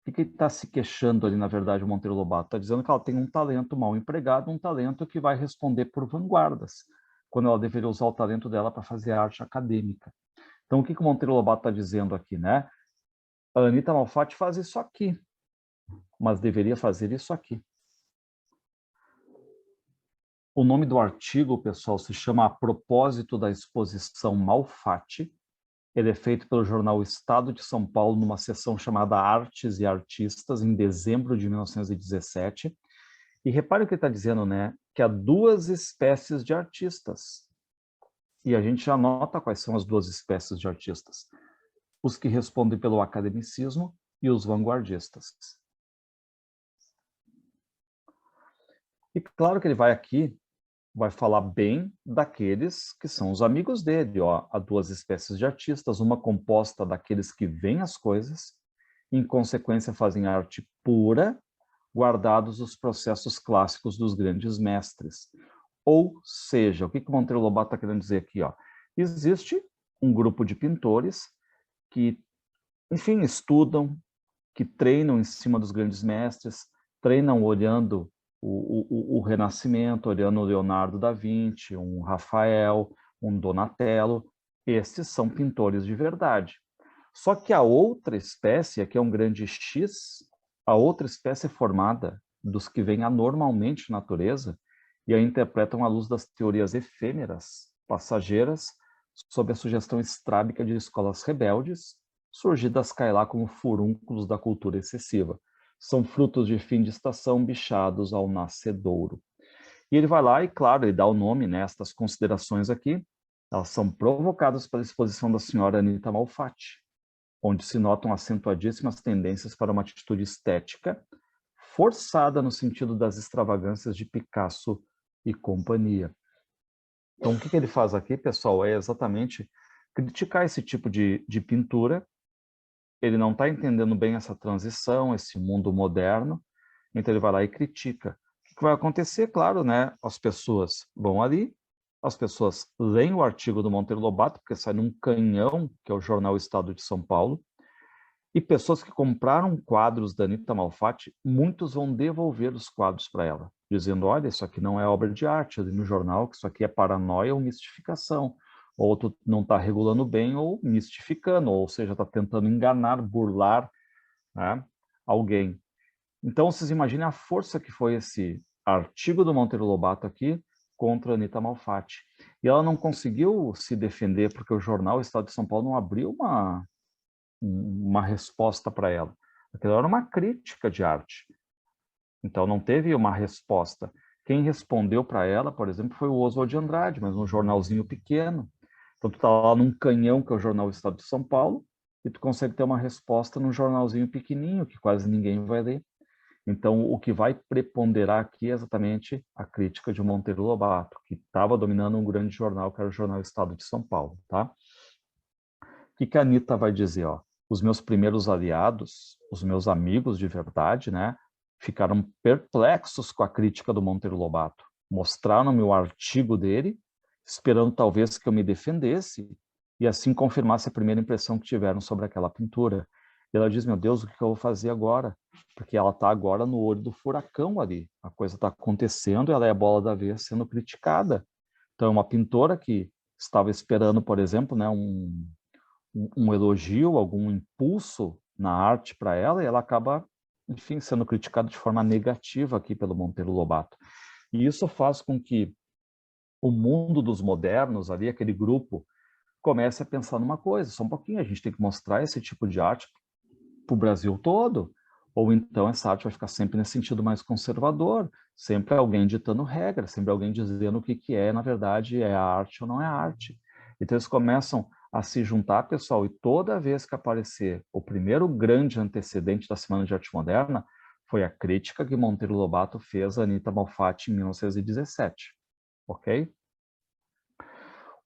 O que ele está se queixando ali, na verdade, o Monteiro Lobato? Está dizendo que ela tem um talento mal empregado, um talento que vai responder por vanguardas, quando ela deveria usar o talento dela para fazer arte acadêmica. Então, o que o Monteiro Lobato está dizendo aqui, né? A Anita Malfatti faz isso aqui, mas deveria fazer isso aqui. O nome do artigo, pessoal, se chama A Propósito da Exposição Malfatti. Ele é feito pelo jornal Estado de São Paulo, numa sessão chamada Artes e Artistas, em dezembro de 1917. E repare o que ele está dizendo, né? Que há duas espécies de artistas. E a gente já nota quais são as duas espécies de artistas. Os que respondem pelo academicismo e os vanguardistas. E claro que ele vai aqui, vai falar bem daqueles que são os amigos dele. Ó. Há duas espécies de artistas, uma composta daqueles que veem as coisas, e, em consequência fazem arte pura, guardados os processos clássicos dos grandes mestres. Ou seja, o que o Monteiro Lobato está querendo dizer aqui? Ó? Existe um grupo de pintores que, enfim, estudam, que treinam em cima dos grandes mestres, treinam olhando o Renascimento, olhando o Leonardo da Vinci, um Rafael, um Donatello. Estes são pintores de verdade. Só que a outra espécie, aqui é um grande X, a outra espécie é formada dos que veem anormalmente natureza e a interpretam à luz das teorias efêmeras, passageiras, sob a sugestão estrábica de escolas rebeldes, surgidas cá e lá como furúnculos da cultura excessiva. São frutos de fim de estação bichados ao nascedouro. E ele vai lá e, claro, ele dá o nome, né, estas considerações aqui, elas são provocadas pela exposição da senhora Anita Malfatti, onde se notam acentuadíssimas tendências para uma atitude estética, forçada no sentido das extravagâncias de Picasso e companhia. Então, o que ele faz aqui, pessoal, é exatamente criticar esse tipo de pintura. Ele não está entendendo bem essa transição, esse mundo moderno, então ele vai lá e critica. O que vai acontecer? Claro, né? As pessoas vão ali, as pessoas leem o artigo do Monteiro Lobato, porque sai num canhão, que é o jornal Estado de São Paulo, e pessoas que compraram quadros da Anita Malfatti, muitos vão devolver os quadros para ela, dizendo, olha, isso aqui não é obra de arte, ali no jornal, que isso aqui é paranoia ou mistificação. Ou tu não está regulando bem ou mistificando, ou seja, está tentando enganar, burlar, né, alguém. Então, vocês imaginem a força que foi esse artigo do Monteiro Lobato aqui contra a Anita Malfatti. E ela não conseguiu se defender porque o jornal Estado de São Paulo não abriu uma resposta para ela. Aquilo era uma crítica de arte. Então, não teve uma resposta. Quem respondeu para ela, por exemplo, foi o Oswald de Andrade, mas num jornalzinho pequeno. Então, tu está lá num canhão, que é o jornal Estado de São Paulo, e tu consegue ter uma resposta num jornalzinho pequenininho, que quase ninguém vai ler. Então, o que vai preponderar aqui é exatamente a crítica de Monteiro Lobato, que estava dominando um grande jornal, que era o jornal Estado de São Paulo. Tá? O que a Anita vai dizer? Ó? Os meus primeiros aliados, os meus amigos de verdade, né, ficaram perplexos com a crítica do Monteiro Lobato. Mostraram-me o artigo dele, esperando talvez que eu me defendesse e assim confirmasse a primeira impressão que tiveram sobre aquela pintura. E ela diz, meu Deus, o que eu vou fazer agora? Porque ela está agora no olho do furacão ali. A coisa está acontecendo e ela é a bola da vez sendo criticada. Então, é uma pintora que estava esperando, por exemplo, né, um elogio, algum impulso na arte para ela, e ela acaba, enfim, sendo criticada de forma negativa aqui pelo Monteiro Lobato. E isso faz com que o mundo dos modernos, ali, aquele grupo, comece a pensar numa coisa, só um pouquinho, a gente tem que mostrar esse tipo de arte para o Brasil todo. Ou então essa arte vai ficar sempre nesse sentido mais conservador, sempre alguém ditando regras, sempre alguém dizendo o que que é, na verdade, é a arte ou não é a arte. Então eles começam a se juntar, pessoal, e toda vez que aparecer o primeiro grande antecedente da Semana de Arte Moderna, foi a crítica que Monteiro Lobato fez a Anita Malfatti em 1917, ok?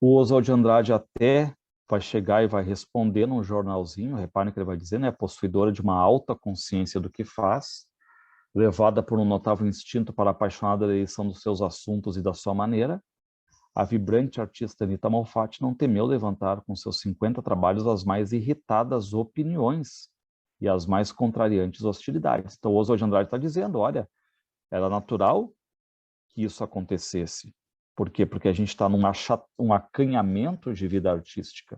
O Oswald de Andrade até vai chegar e vai responder num jornalzinho, reparem que ele vai dizer, né, possuidora de uma alta consciência do que faz, levada por um notável instinto para a apaixonada eleição dos seus assuntos e da sua maneira, a vibrante artista Anita Malfatti não temeu levantar com seus 50 trabalhos as mais irritadas opiniões e as mais contrariantes hostilidades. Então, o Oswald de Andrade está dizendo, olha, era natural que isso acontecesse. Por quê? Porque a gente está num acanhamento de vida artística.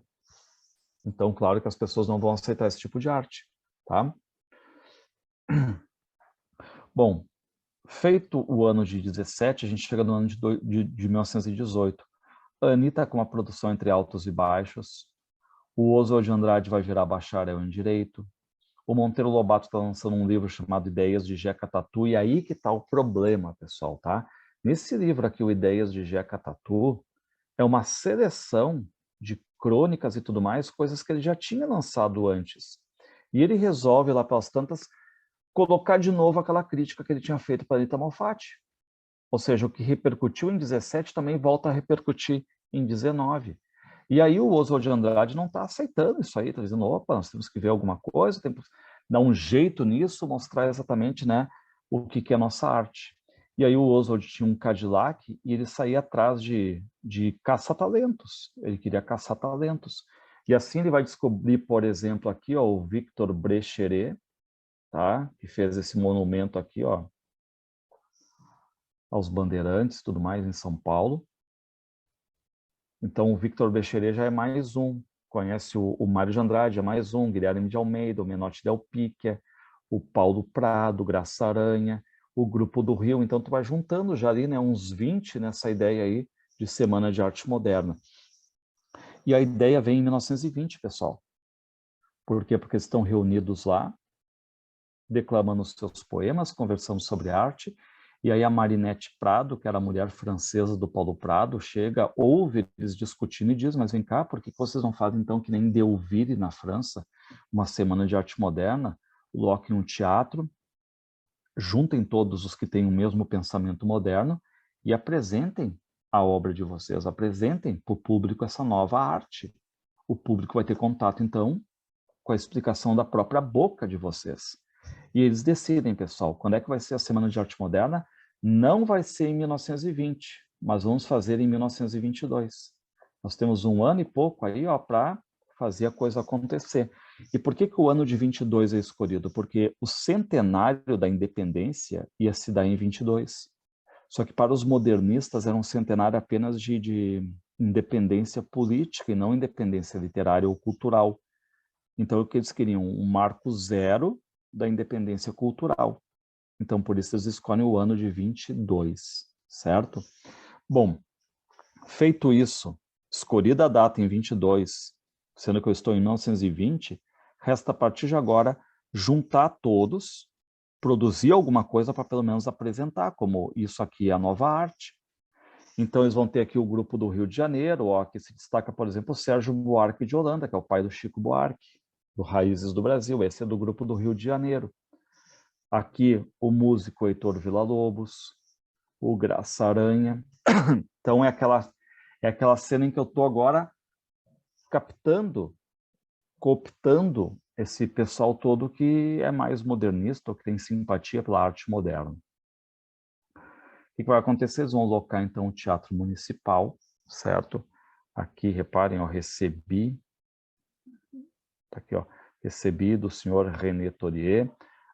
Então, claro que as pessoas não vão aceitar esse tipo de arte, tá? Bom, feito o ano de 17, a gente chega no ano de 1918. A Anita com uma produção entre altos e baixos. O Oswald de Andrade vai virar bacharel em Direito. O Monteiro Lobato está lançando um livro chamado Ideias de Jeca Tatu, e aí que está o problema, pessoal, tá? Nesse livro aqui, o Ideias de Jeca Tatu, é uma seleção de crônicas e tudo mais, coisas que ele já tinha lançado antes. E ele resolve, lá pelas tantas, colocar de novo aquela crítica que ele tinha feito para Anita Malfatti. Ou seja, o que repercutiu em 17 também volta a repercutir em 19. E aí o Oswald de Andrade não está aceitando isso aí, está dizendo, opa, nós temos que ver alguma coisa, temos que dar um jeito nisso, mostrar exatamente, né, o que é a nossa arte. E aí o Oswald tinha um Cadillac e ele saía atrás de caça-talentos, ele queria caçar talentos. E assim ele vai descobrir, por exemplo, aqui, ó, o Victor Brecheret, tá, que fez esse monumento aqui, ó, aos bandeirantes, tudo mais, em São Paulo. Então, o Victor Brecheret já é mais um. Conhece o Mário de Andrade, é mais um. Guilherme de Almeida, o Menotti Del Picchia, o Paulo Prado, Graça Aranha, o Grupo do Rio. Então, tu vai juntando já ali, né, uns 20 nessa ideia aí de Semana de Arte Moderna. E a ideia vem em 1920, pessoal. Por quê? Porque eles estão reunidos lá, declamando os seus poemas, conversando sobre arte. E aí a Marinette Prado, que era a mulher francesa do Paulo Prado, chega, ouve eles discutindo e diz, mas vem cá, por que vocês não fazem então que nem Deauville na França, uma semana de arte moderna, coloquem um teatro, juntem todos os que têm o mesmo pensamento moderno e apresentem a obra de vocês, apresentem para o público essa nova arte. O público vai ter contato, então, com a explicação da própria boca de vocês. E eles decidem, pessoal, quando é que vai ser a Semana de Arte Moderna? Não vai ser em 1920, mas vamos fazer em 1922. Nós temos um ano e pouco aí, ó, para fazer a coisa acontecer. E por que o ano de 22 é escolhido? Porque o centenário da independência ia se dar em 22. Só que para os modernistas era um centenário apenas de independência política e não independência literária ou cultural. Então, o que eles queriam? Um marco zero da independência cultural. Então, por isso, eles escolhem o ano de 22, certo? Bom, feito isso, escolhida a data em 22, sendo que eu estou em 1920, resta a partir de agora juntar todos, produzir alguma coisa para pelo menos apresentar, como isso aqui é a nova arte. Então, eles vão ter aqui o grupo do Rio de Janeiro, ó, que se destaca, por exemplo, o Sérgio Buarque de Holanda, que é o pai do Chico Buarque, do Raízes do Brasil, esse é do grupo do Rio de Janeiro. Aqui, o músico Heitor Villa-Lobos, o Graça Aranha. Então, é aquela cena em que eu estou agora captando, cooptando esse pessoal todo que é mais modernista, ou que tem simpatia pela arte moderna. O que vai acontecer? Eles vão locar, então, o Teatro Municipal, certo? Aqui, reparem, eu recebi, tá aqui, ó, recebi do senhor René Torier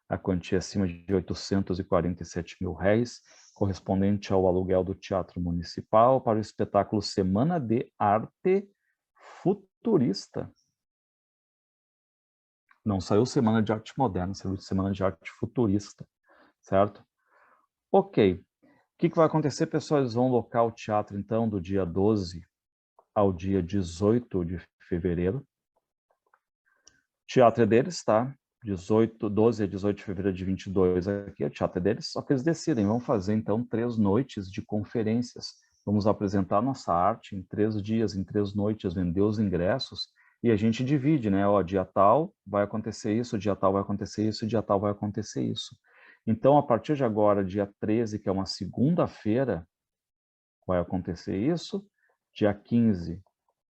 a quantia acima de 847 mil réis, correspondente ao aluguel do Teatro Municipal para o espetáculo Semana de Arte Futurista. Não saiu Semana de Arte Moderna, saiu Semana de Arte Futurista, certo? Ok. O que vai acontecer, pessoal? Eles vão locar o teatro, então, do dia 12 ao dia 18 de fevereiro. O teatro é deles, tá? 12 a 18 de fevereiro de 22 aqui, o teatro é deles, só que eles decidem, vamos fazer então 3 noites de conferências, vamos apresentar nossa arte em 3 dias, em 3 noites, vender os ingressos, e a gente divide, né, ó, dia tal vai acontecer isso, dia tal vai acontecer isso, dia tal vai acontecer isso. Então, a partir de agora, dia 13, que é uma segunda-feira, vai acontecer isso, dia 15,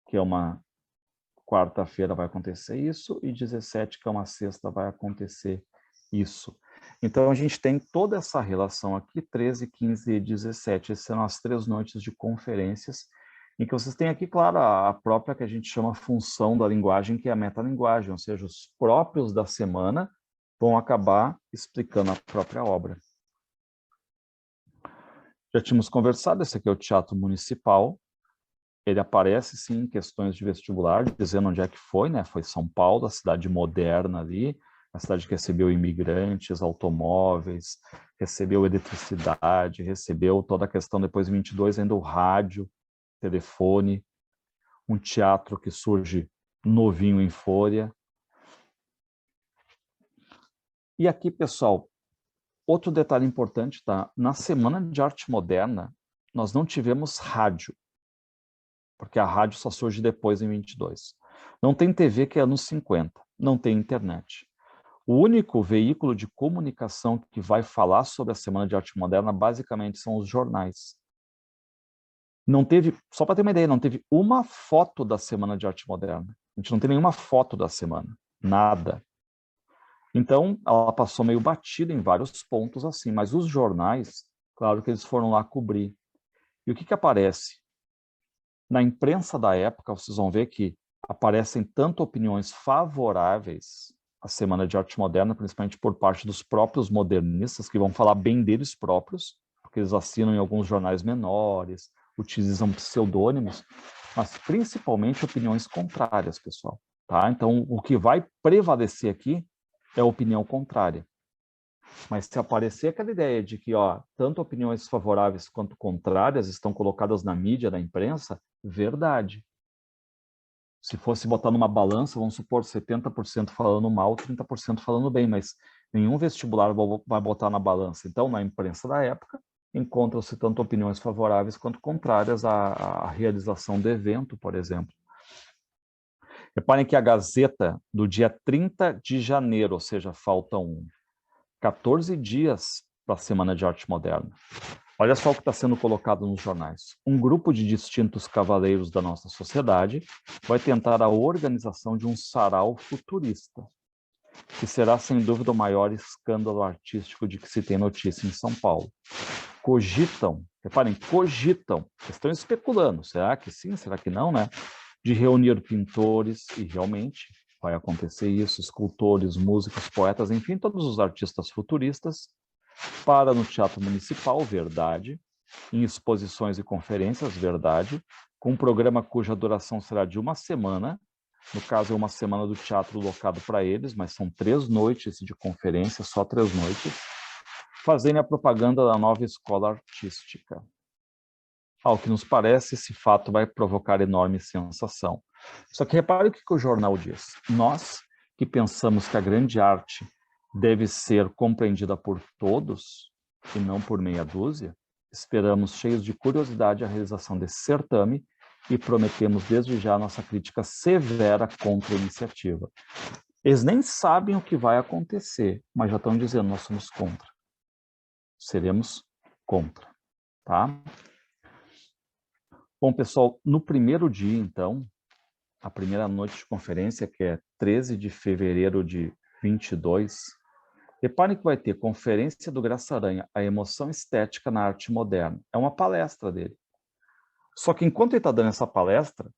que é uma quarta-feira vai acontecer isso, e 17, que é uma sexta, vai acontecer isso. Então, a gente tem toda essa relação aqui, 13, 15 e 17. Essas são as 3 noites de conferências, em que vocês têm aqui, claro, a própria que a gente chama função da linguagem, que é a metalinguagem, ou seja, os próprios da semana vão acabar explicando a própria obra. Já tínhamos conversado, esse aqui é o Teatro Municipal. Ele aparece, sim, em questões de vestibular, dizendo onde é que foi, né? Foi São Paulo, a cidade moderna ali, a cidade que recebeu imigrantes, automóveis, recebeu eletricidade, recebeu toda a questão, depois de 22, ainda o rádio, telefone, um teatro que surge novinho em folha. E aqui, pessoal, outro detalhe importante, tá? Na Semana de Arte Moderna, nós não tivemos rádio, porque a rádio só surge depois em 22. Não tem TV, que é anos 50, não tem internet. O único veículo de comunicação que vai falar sobre a Semana de Arte Moderna, basicamente, são os jornais. Não teve, só para ter uma ideia, não teve uma foto da Semana de Arte Moderna. A gente não tem nenhuma foto da semana, nada. Então, ela passou meio batida em vários pontos assim, mas os jornais, claro que eles foram lá cobrir. E o que que aparece? Na imprensa da época, vocês vão ver que aparecem tanto opiniões favoráveis à Semana de Arte Moderna, principalmente por parte dos próprios modernistas, que vão falar bem deles próprios, porque eles assinam em alguns jornais menores, utilizam pseudônimos, mas principalmente opiniões contrárias, pessoal. Tá? Então, o que vai prevalecer aqui é a opinião contrária. Mas se aparecer aquela ideia de que, ó, tanto opiniões favoráveis quanto contrárias estão colocadas na mídia, na imprensa, verdade. Se fosse botar numa balança, vamos supor 70% falando mal, 30% falando bem, mas nenhum vestibular vai botar na balança. Então, na imprensa da época, encontram-se tanto opiniões favoráveis quanto contrárias à realização do evento, por exemplo. Reparem que a Gazeta, do dia 30 de janeiro, ou seja, faltam 14 dias para a Semana de Arte Moderna. Olha só o que está sendo colocado nos jornais. Um grupo de distintos cavaleiros da nossa sociedade vai tentar a organização de um sarau futurista, que será, sem dúvida, o maior escândalo artístico de que se tem notícia em São Paulo. Cogitam, reparem, cogitam, estão especulando, será que sim, será que não, né? De reunir pintores, e realmente vai acontecer isso, escultores, músicos, poetas, enfim, todos os artistas futuristas, para no Teatro Municipal, verdade, em exposições e conferências, verdade, com um programa cuja duração será de 1 semana, no caso é 1 semana do teatro locado para eles, mas são 3 noites de conferência, só 3 noites, fazendo a propaganda da nova escola artística. Ao que nos parece, esse fato vai provocar enorme sensação. Só que repare o que o jornal diz. Nós, que pensamos que a grande arte deve ser compreendida por todos, e não por meia dúzia, esperamos, cheios de curiosidade, a realização desse certame e prometemos desde já nossa crítica severa contra a iniciativa. Eles nem sabem o que vai acontecer, mas já estão dizendo, nós somos contra. Seremos contra, tá? Bom, pessoal, no primeiro dia, então, a primeira noite de conferência, que é 13 de fevereiro de 22, reparem que vai ter Conferência do Graça Aranha, a emoção estética na arte moderna. É uma palestra dele. Só que enquanto ele está dando essa palestra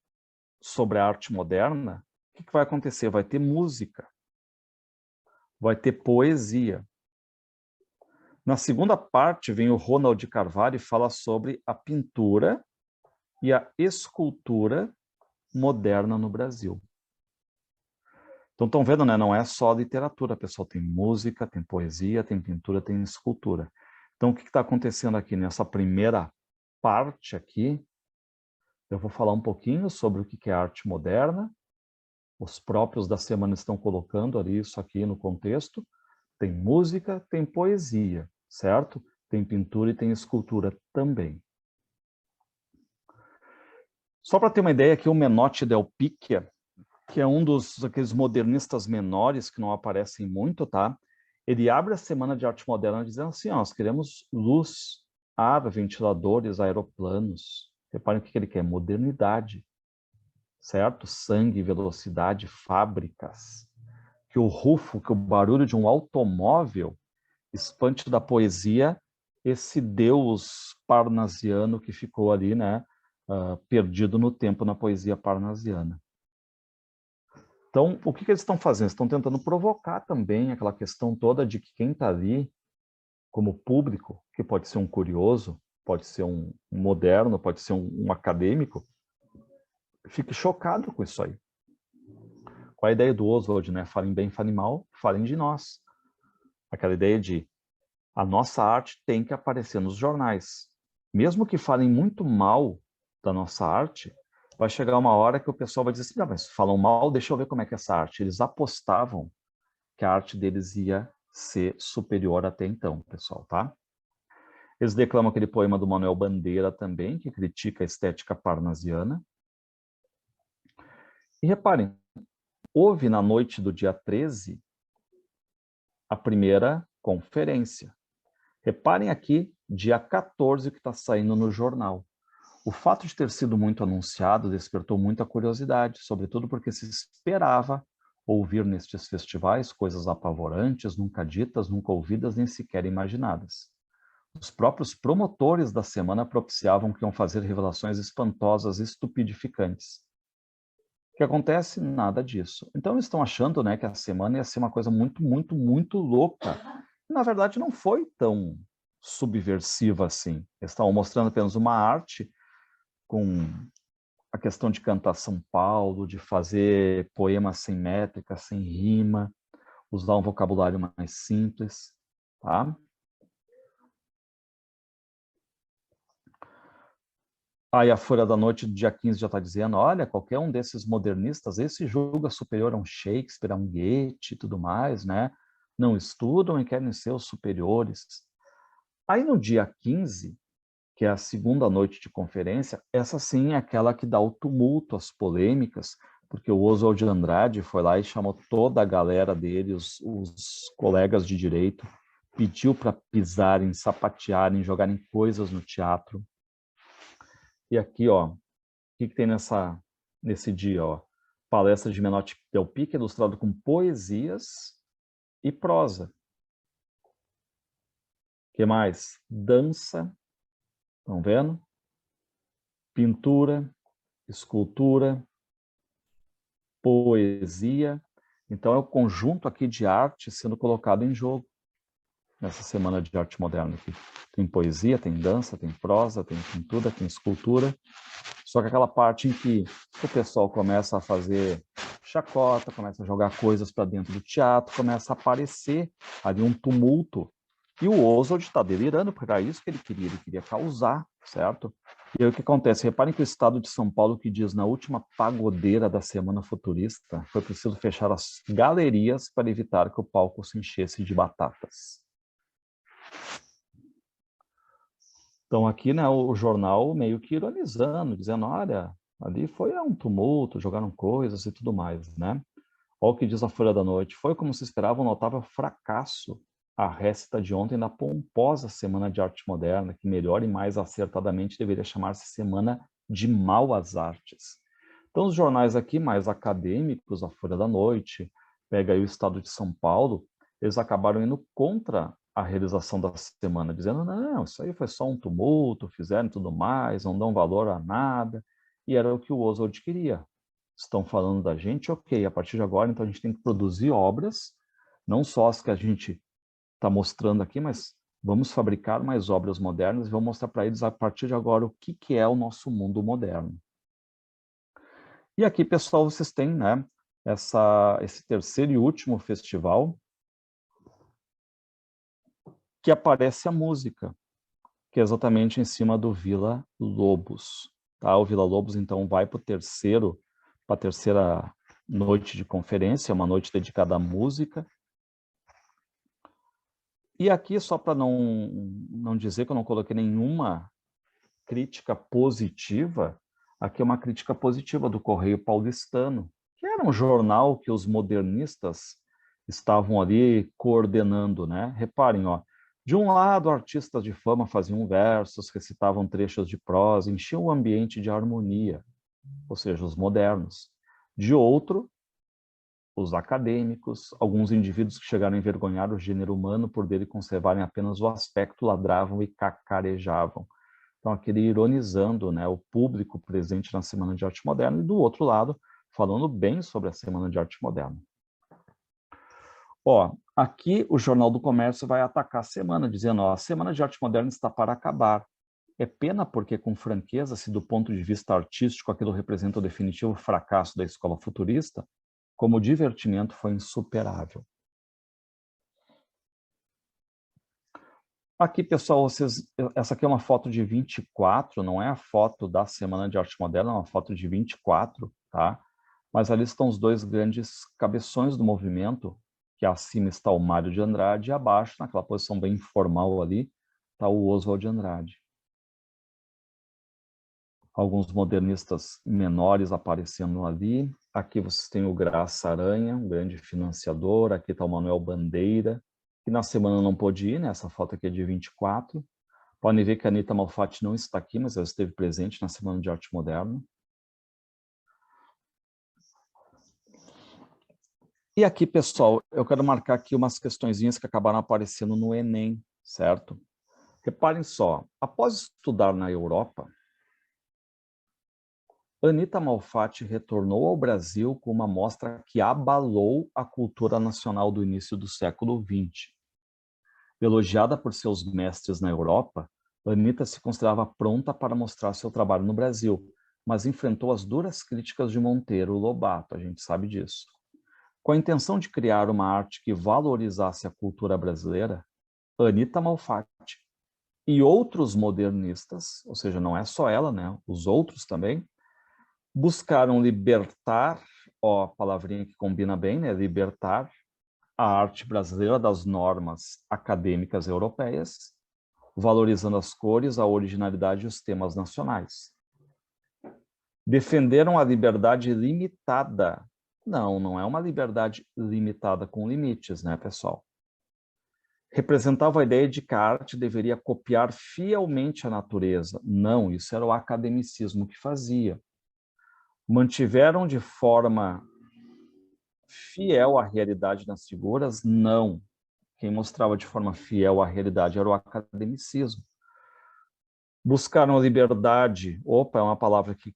sobre a arte moderna, o que vai acontecer? Vai ter música, vai ter poesia. Na segunda parte, vem o Ronald de Carvalho e fala sobre a pintura e a escultura moderna no Brasil. Então, estão vendo, né? Não é só literatura, pessoal. Tem música, tem poesia, tem pintura, tem escultura. Então, o que está acontecendo aqui nessa primeira parte aqui? Eu vou falar um pouquinho sobre o que é arte moderna, os próprios da semana estão colocando ali isso aqui no contexto. Tem música, tem poesia, certo? Tem pintura e tem escultura também. Só para ter uma ideia aqui, o Menotti del Picchia, que é um aqueles modernistas menores que não aparecem muito, tá? Ele abre a Semana de Arte Moderna dizendo assim, ó, nós queremos luz, ar, ventiladores, aeroplanos. Reparem o que ele quer, modernidade, certo? Sangue, velocidade, fábricas. Que o rufo, que o barulho de um automóvel espante da poesia esse deus parnasiano que ficou ali, né, perdido no tempo na poesia parnasiana. Então, o que eles estão fazendo? Estão tentando provocar também aquela questão toda de que quem está ali, como público, que pode ser um curioso, pode ser um moderno, pode ser um acadêmico, fique chocado com isso aí. Qual a ideia do Oswald, né? Falem bem, falem mal, falem de nós. Aquela ideia de a nossa arte tem que aparecer nos jornais. Mesmo que falem muito mal da nossa arte, vai chegar uma hora que o pessoal vai dizer assim, não, mas falam mal, deixa eu ver como é que é essa arte. Eles apostavam que a arte deles ia ser superior até então, pessoal, tá? Eles declamam aquele poema do Manuel Bandeira também, que critica a estética parnasiana. E reparem, houve na noite do dia 13 a primeira conferência. Reparem aqui, dia 14, que está saindo no jornal. O fato de ter sido muito anunciado despertou muita curiosidade, sobretudo porque se esperava ouvir nestes festivais coisas apavorantes, nunca ditas, nunca ouvidas, nem sequer imaginadas. Os próprios promotores da semana propiciavam que iam fazer revelações espantosas e estupidificantes. O que acontece? Nada disso. Então, eles estão achando, né, que a semana ia ser uma coisa muito, muito, muito louca. Na verdade, não foi tão subversiva assim. Eles estavam mostrando apenas uma arte com a questão de cantar São Paulo, de fazer poemas sem métrica, sem rima, usar um vocabulário mais simples, tá? Aí a Folha da Noite do dia 15 já está dizendo, olha, qualquer um desses modernistas, esse julga superior a um Shakespeare, a um Goethe e tudo mais, né? Não estudam e querem ser os superiores. Aí no dia 15, que é a segunda noite de conferência, essa sim é aquela que dá o tumulto, as polêmicas, porque o Oswald de Andrade foi lá e chamou toda a galera dele, os colegas de direito, pediu para pisarem, sapatearem, jogarem coisas no teatro. E aqui, ó, o que tem nesse dia, ó? Palestra de Menotti del Picchia, ilustrado com poesias e prosa. O que mais? Dança, estão vendo? Pintura, escultura, poesia. Então, é o conjunto aqui de arte sendo colocado em jogo nessa Semana de Arte Moderna aqui. Tem poesia, tem dança, tem prosa, tem pintura, tem escultura. Só que aquela parte em que o pessoal começa a fazer chacota, começa a jogar coisas para dentro do teatro, começa a aparecer ali um tumulto. E o Oswald está delirando, porque era isso que ele queria causar, certo? E aí o que acontece? Reparem que o Estado de São Paulo, que diz na última pagodeira da Semana Futurista, foi preciso fechar as galerias para evitar que o palco se enchesse de batatas. Então aqui, né, o jornal meio que ironizando, dizendo, olha, ali foi um tumulto, jogaram coisas e tudo mais, né? Olha o que diz a Folha da Noite. Foi como se esperava um notável fracasso a récita de ontem da pomposa Semana de Arte Moderna, que melhor e mais acertadamente deveria chamar-se Semana de Mal às Artes. Então os jornais aqui mais acadêmicos, a Folha da Noite, pega aí o Estado de São Paulo, eles acabaram indo contra a realização da semana, dizendo, não, isso aí foi só um tumulto, fizeram tudo mais, não dão valor a nada, e era o que o Oswald queria. Estão falando da gente, ok, a partir de agora, então a gente tem que produzir obras, não só as que a gente está mostrando aqui, mas vamos fabricar mais obras modernas e vamos mostrar para eles, a partir de agora, o que é o nosso mundo moderno. E aqui, pessoal, vocês têm, né, esse terceiro e último festival, que aparece a música, que é exatamente em cima do Vila Lobos. Tá? O Vila Lobos, então, vai para a terceira noite de conferência, uma noite dedicada à música. E aqui, só para não dizer que eu não coloquei nenhuma crítica positiva, aqui é uma crítica positiva do Correio Paulistano, que era um jornal que os modernistas estavam ali coordenando, né? Reparem, ó, de um lado, artistas de fama faziam versos, recitavam trechos de prosa, enchiam o ambiente de harmonia, ou seja, os modernos. De outro, os acadêmicos, alguns indivíduos que chegaram a envergonhar o gênero humano por dele conservarem apenas o aspecto, ladravam e cacarejavam. Então, aquele ironizando, né, o público presente na Semana de Arte Moderna, e do outro lado, falando bem sobre a Semana de Arte Moderna. Ó, aqui o Jornal do Comércio vai atacar a semana, dizendo, ó, a Semana de Arte Moderna está para acabar. É pena porque, com franqueza, se do ponto de vista artístico aquilo representa o definitivo fracasso da escola futurista, como o divertimento foi insuperável. Aqui, pessoal, essa aqui é uma foto de 24, não é a foto da Semana de Arte Moderna, é uma foto de 24, tá? Mas ali estão os dois grandes cabeções do movimento, que acima está o Mário de Andrade e abaixo, naquela posição bem informal ali, está o Oswald de Andrade. Alguns modernistas menores aparecendo ali. Aqui vocês têm o Graça Aranha, um grande financiador. Aqui está o Manuel Bandeira, que na semana não pôde ir, né? Essa foto aqui é de 24. Podem ver que a Anita Malfatti não está aqui, mas ela esteve presente na Semana de Arte Moderna. E aqui, pessoal, eu quero marcar aqui umas questõezinhas que acabaram aparecendo no Enem, certo? Reparem só, após estudar na Europa, Anita Malfatti retornou ao Brasil com uma mostra que abalou a cultura nacional do início do século XX. Elogiada por seus mestres na Europa, Anita se considerava pronta para mostrar seu trabalho no Brasil, mas enfrentou as duras críticas de Monteiro Lobato, a gente sabe disso. Com a intenção de criar uma arte que valorizasse a cultura brasileira, Anita Malfatti e outros modernistas, ou seja, não é só ela, né, os outros também, buscaram libertar, ó, palavrinha que combina bem, né, libertar a arte brasileira das normas acadêmicas europeias, valorizando as cores, a originalidade e os temas nacionais. Defenderam a liberdade limitada. Não é uma liberdade limitada com limites, né, pessoal? Representava a ideia de que a arte deveria copiar fielmente a natureza. Não, isso era o academicismo que fazia. Mantiveram de forma fiel à realidade nas figuras? Não. Quem mostrava de forma fiel à realidade era o academicismo. Buscaram a liberdade, opa, é uma palavra que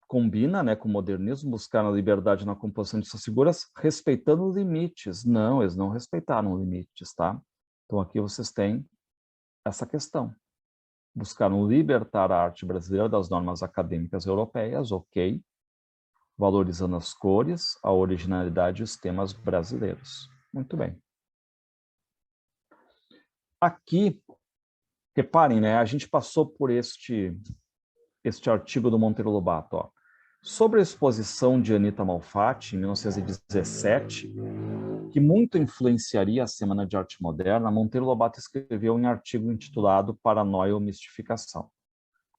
combina, né, com o modernismo, buscaram a liberdade na composição de suas figuras, respeitando limites. Não, eles não respeitaram limites, tá? Então aqui vocês têm essa questão. Buscaram libertar a arte brasileira das normas acadêmicas europeias, ok, valorizando as cores, a originalidade e os temas brasileiros. Muito bem. Aqui, reparem, né, a gente passou por este artigo do Monteiro Lobato, ó. Sobre a exposição de Anita Malfatti, em 1917, que muito influenciaria a Semana de Arte Moderna, Monteiro Lobato escreveu um artigo intitulado Paranoia ou Mistificação.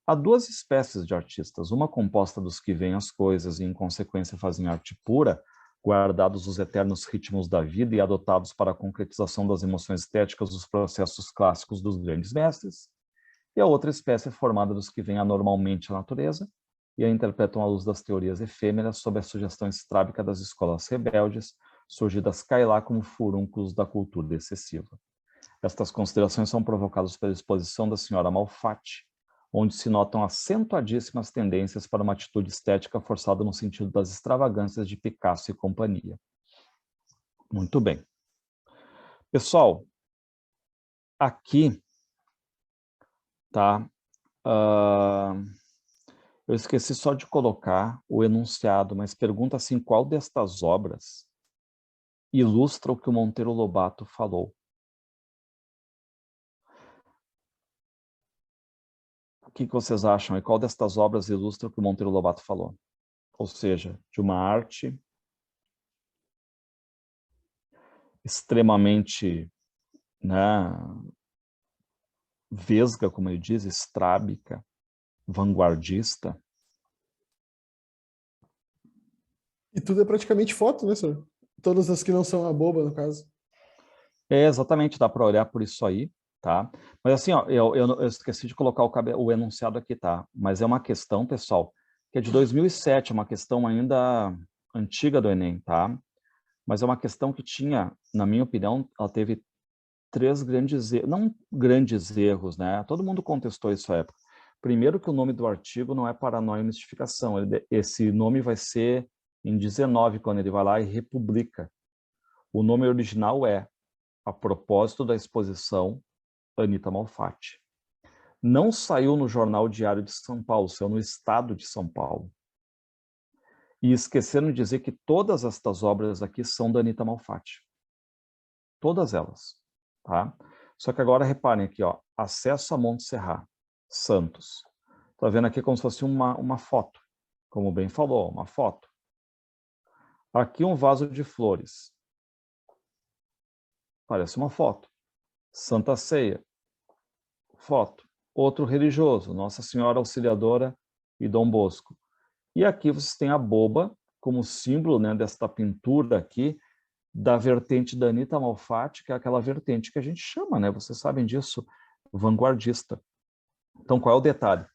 Há duas espécies de artistas, uma composta dos que veem as coisas e, em consequência, fazem arte pura, guardados os eternos ritmos da vida e adotados para a concretização das emoções estéticas dos processos clássicos dos grandes mestres, e a outra espécie é formada dos que veem anormalmente a natureza e a interpretam à luz das teorias efêmeras sob a sugestão estrábica das escolas rebeldes, surgidas cá e lá como furúnculos da cultura excessiva. Estas considerações são provocadas pela exposição da senhora Malfatti, onde se notam acentuadíssimas tendências para uma atitude estética forçada no sentido das extravagâncias de Picasso e companhia. Muito bem. Pessoal, aqui, tá? Eu esqueci só de colocar o enunciado, mas pergunta assim, qual destas obras ilustra o que o Monteiro Lobato falou? O que vocês acham? E qual destas obras ilustra o que o Monteiro Lobato falou? Ou seja, de uma arte extremamente, né, vesga, como ele diz, estrábica, vanguardista.
E tudo é praticamente foto, né, senhor? Todas as que não são a boba, no caso.
Exatamente, dá para olhar por isso aí, tá? Mas assim, ó, eu esqueci de colocar o enunciado aqui, tá? Mas é uma questão, pessoal, que é de 2007, é uma questão ainda antiga do Enem, tá? Mas é uma questão que tinha, na minha opinião, ela teve três grandes erros, não grandes erros, né? Todo mundo contestou isso à época. Primeiro que o nome do artigo não é Paranoia e Mistificação, esse nome vai ser em 19, quando ele vai lá e republica. O nome original é A Propósito da Exposição Anita Malfatti. Não saiu no Jornal Diário de São Paulo, saiu no Estado de São Paulo. E esqueceram de dizer que todas estas obras aqui são da Anita Malfatti. Todas elas, tá? Só que agora reparem aqui, ó, acesso a Monte Serra, Santos. Tá vendo aqui como se fosse uma foto, como bem falou, uma foto. Aqui um vaso de flores. Parece uma foto. Santa Ceia, foto. Outro religioso, Nossa Senhora Auxiliadora e Dom Bosco. E aqui vocês têm a boba como símbolo, né, desta pintura aqui, da vertente da Anita Malfatti, que é aquela vertente que a gente chama, né? Vocês sabem disso, vanguardista. Então, qual é o detalhe?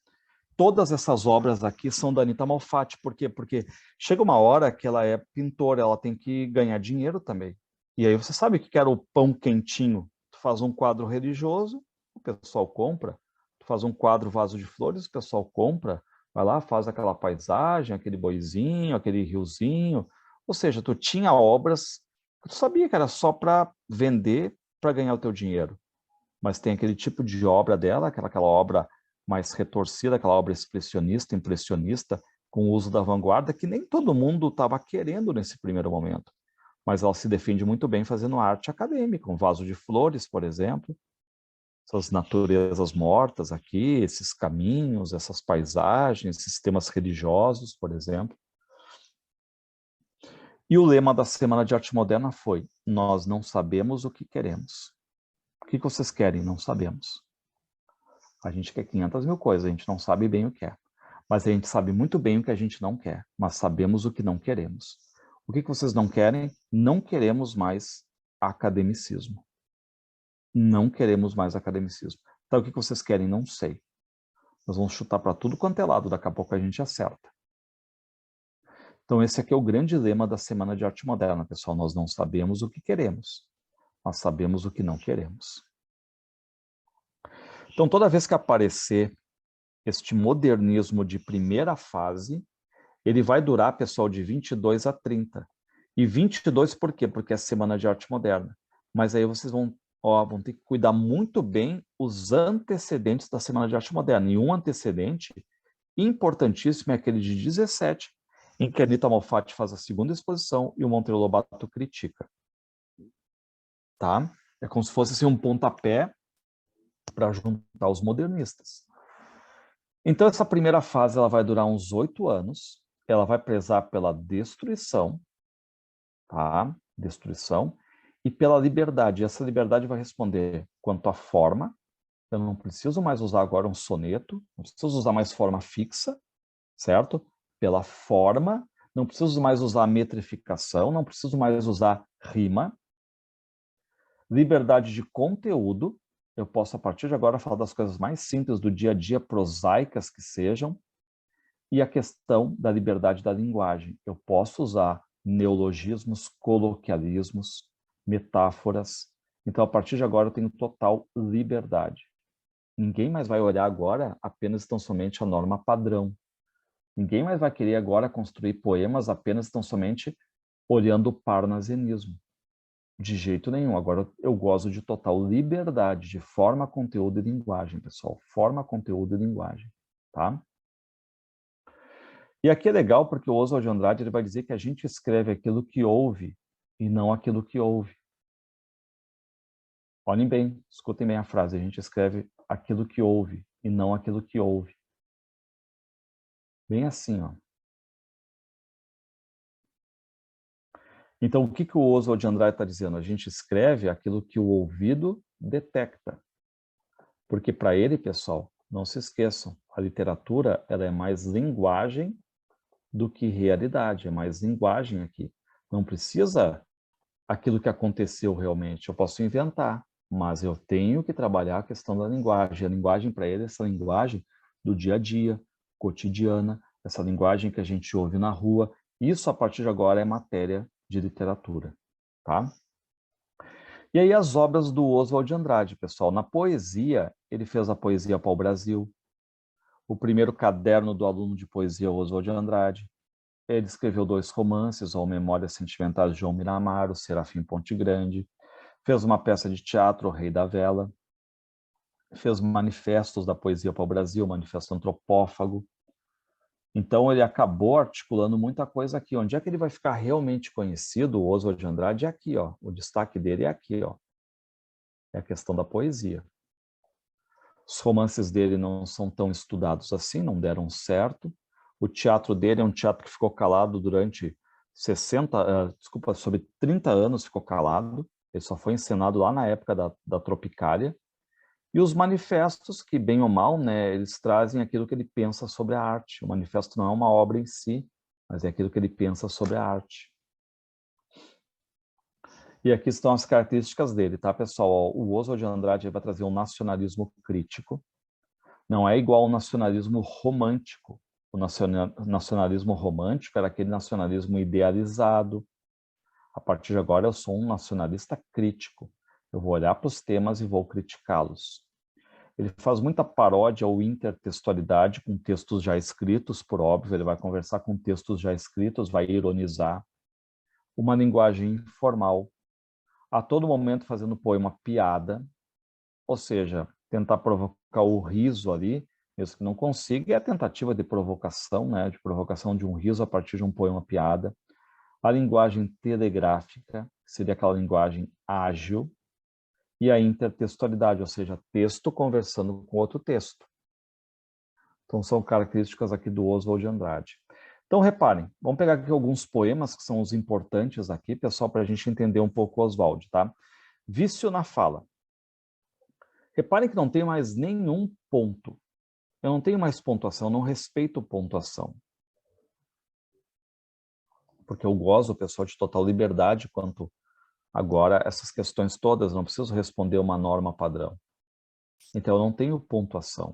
Todas essas obras aqui são da Anita Malfatti. Por quê? Porque chega uma hora que ela é pintora, ela tem que ganhar dinheiro também. E aí você sabe o que era o pão quentinho? Tu faz um quadro religioso, o pessoal compra. Tu faz um quadro vaso de flores, o pessoal compra. Vai lá, faz aquela paisagem, aquele boizinho, aquele riozinho. Ou seja, tu tinha obras que tu sabia que era só para vender, para ganhar o teu dinheiro. Mas tem aquele tipo de obra dela, aquela obra mais retorcida, aquela obra expressionista, impressionista, com o uso da vanguarda, que nem todo mundo estava querendo nesse primeiro momento. Mas ela se defende muito bem fazendo arte acadêmica, um vaso de flores, por exemplo, essas naturezas mortas aqui, esses caminhos, essas paisagens, esses temas religiosos, por exemplo. E o lema da Semana de Arte Moderna foi: nós não sabemos o que queremos. O que vocês querem? Não sabemos. A gente quer 500 mil coisas, a gente não sabe bem o que é. Mas a gente sabe muito bem o que a gente não quer, mas sabemos o que não queremos. O que vocês não querem? Não queremos mais academicismo. Não queremos mais academicismo. Então, o que vocês querem? Não sei. Nós vamos chutar para tudo quanto é lado, daqui a pouco a gente acerta. Então, esse aqui é o grande lema da Semana de Arte Moderna, pessoal. Nós não sabemos o que queremos, mas sabemos o que não queremos. Então, toda vez que aparecer este modernismo de primeira fase, ele vai durar, pessoal, de 22 a 30. E 22 por quê? Porque é Semana de Arte Moderna. Mas aí vocês vão ter que cuidar muito bem os antecedentes da Semana de Arte Moderna. E um antecedente importantíssimo é aquele de 17, em que a Anita Malfatti faz a segunda exposição e o Monteiro Lobato critica. Tá? É como se fosse assim, um pontapé para juntar os modernistas. Então, essa primeira fase ela vai durar uns 8 anos. Ela vai prezar pela destruição, tá? Destruição, e pela liberdade. E essa liberdade vai responder quanto à forma. Eu não preciso mais usar agora um soneto, não preciso usar mais forma fixa, certo? Pela forma, não preciso mais usar metrificação, não preciso mais usar rima. Liberdade de conteúdo, eu posso a partir de agora falar das coisas mais simples do dia a dia, prosaicas que sejam, e a questão da liberdade da linguagem. Eu posso usar neologismos, coloquialismos, metáforas. Então, a partir de agora, eu tenho total liberdade. Ninguém mais vai olhar agora apenas tão somente a norma padrão. Ninguém mais vai querer agora construir poemas apenas tão somente olhando o parnasianismo. De jeito nenhum. Agora eu gozo de total liberdade de forma, conteúdo e linguagem, pessoal. Forma, conteúdo e linguagem, tá? E aqui é legal porque o Oswald de Andrade ele vai dizer que a gente escreve aquilo que ouve e não aquilo que ouve. Olhem bem, escutem bem a frase. A gente escreve aquilo que ouve e não aquilo que ouve. Bem assim, ó. Então, o que que o Oswald de Andrade está dizendo? A gente escreve aquilo que o ouvido detecta. Porque para ele, pessoal, não se esqueçam, a literatura ela é mais linguagem do que realidade, é mais linguagem aqui. Não precisa aquilo que aconteceu realmente, eu posso inventar, mas eu tenho que trabalhar a questão da linguagem. A linguagem para ele é essa linguagem do dia a dia, cotidiana, essa linguagem que a gente ouve na rua. Isso, a partir de agora, é matéria de literatura, tá? E aí as obras do Oswald de Andrade, pessoal. Na poesia, ele fez a Poesia para o Brasil, o primeiro caderno do aluno de poesia, Oswald de Andrade. Ele escreveu 2 romances, o Memórias Sentimentais de João Miramar, o Serafim Ponte Grande. Fez uma peça de teatro, O Rei da Vela. Fez manifestos da poesia para o Brasil, Manifesto Antropófago. Então, ele acabou articulando muita coisa aqui. Onde é que ele vai ficar realmente conhecido, o Oswald de Andrade? É aqui, ó. O destaque dele é aqui, ó. É a questão da poesia. Os romances dele não são tão estudados assim, não deram certo. O teatro dele é um teatro que ficou calado durante sobre 30 anos ficou calado. Ele só foi encenado lá na época da Tropicália. E os manifestos, que bem ou mal, né, eles trazem aquilo que ele pensa sobre a arte. O manifesto não é uma obra em si, mas é aquilo que ele pensa sobre a arte. E aqui estão as características dele, tá, pessoal? O Oswald de Andrade vai trazer um nacionalismo crítico. Não é igual ao nacionalismo romântico. O nacionalismo romântico era aquele nacionalismo idealizado. A partir de agora, eu sou um nacionalista crítico. Eu vou olhar para os temas e vou criticá-los. Ele faz muita paródia ou intertextualidade com textos já escritos, por óbvio, ele vai conversar com textos já escritos, vai ironizar. Uma linguagem informal, a todo momento fazendo poema piada, ou seja, tentar provocar o riso ali, mesmo que não consiga, é a tentativa de provocação, né, de provocação de um riso a partir de um poema piada. A linguagem telegráfica, que seria aquela linguagem ágil, e a intertextualidade, ou seja, texto conversando com outro texto. Então, são características aqui do Oswald de Andrade. Então, reparem, vamos pegar aqui alguns poemas que são os importantes aqui, pessoal, para a gente entender um pouco o Oswald, tá? Vício na fala. Reparem que não tem mais nenhum ponto. Eu não tenho mais pontuação, eu não respeito pontuação. Porque eu gozo, pessoal, de total liberdade quanto agora essas questões todas, não preciso responder uma norma padrão. Então, eu não tenho pontuação.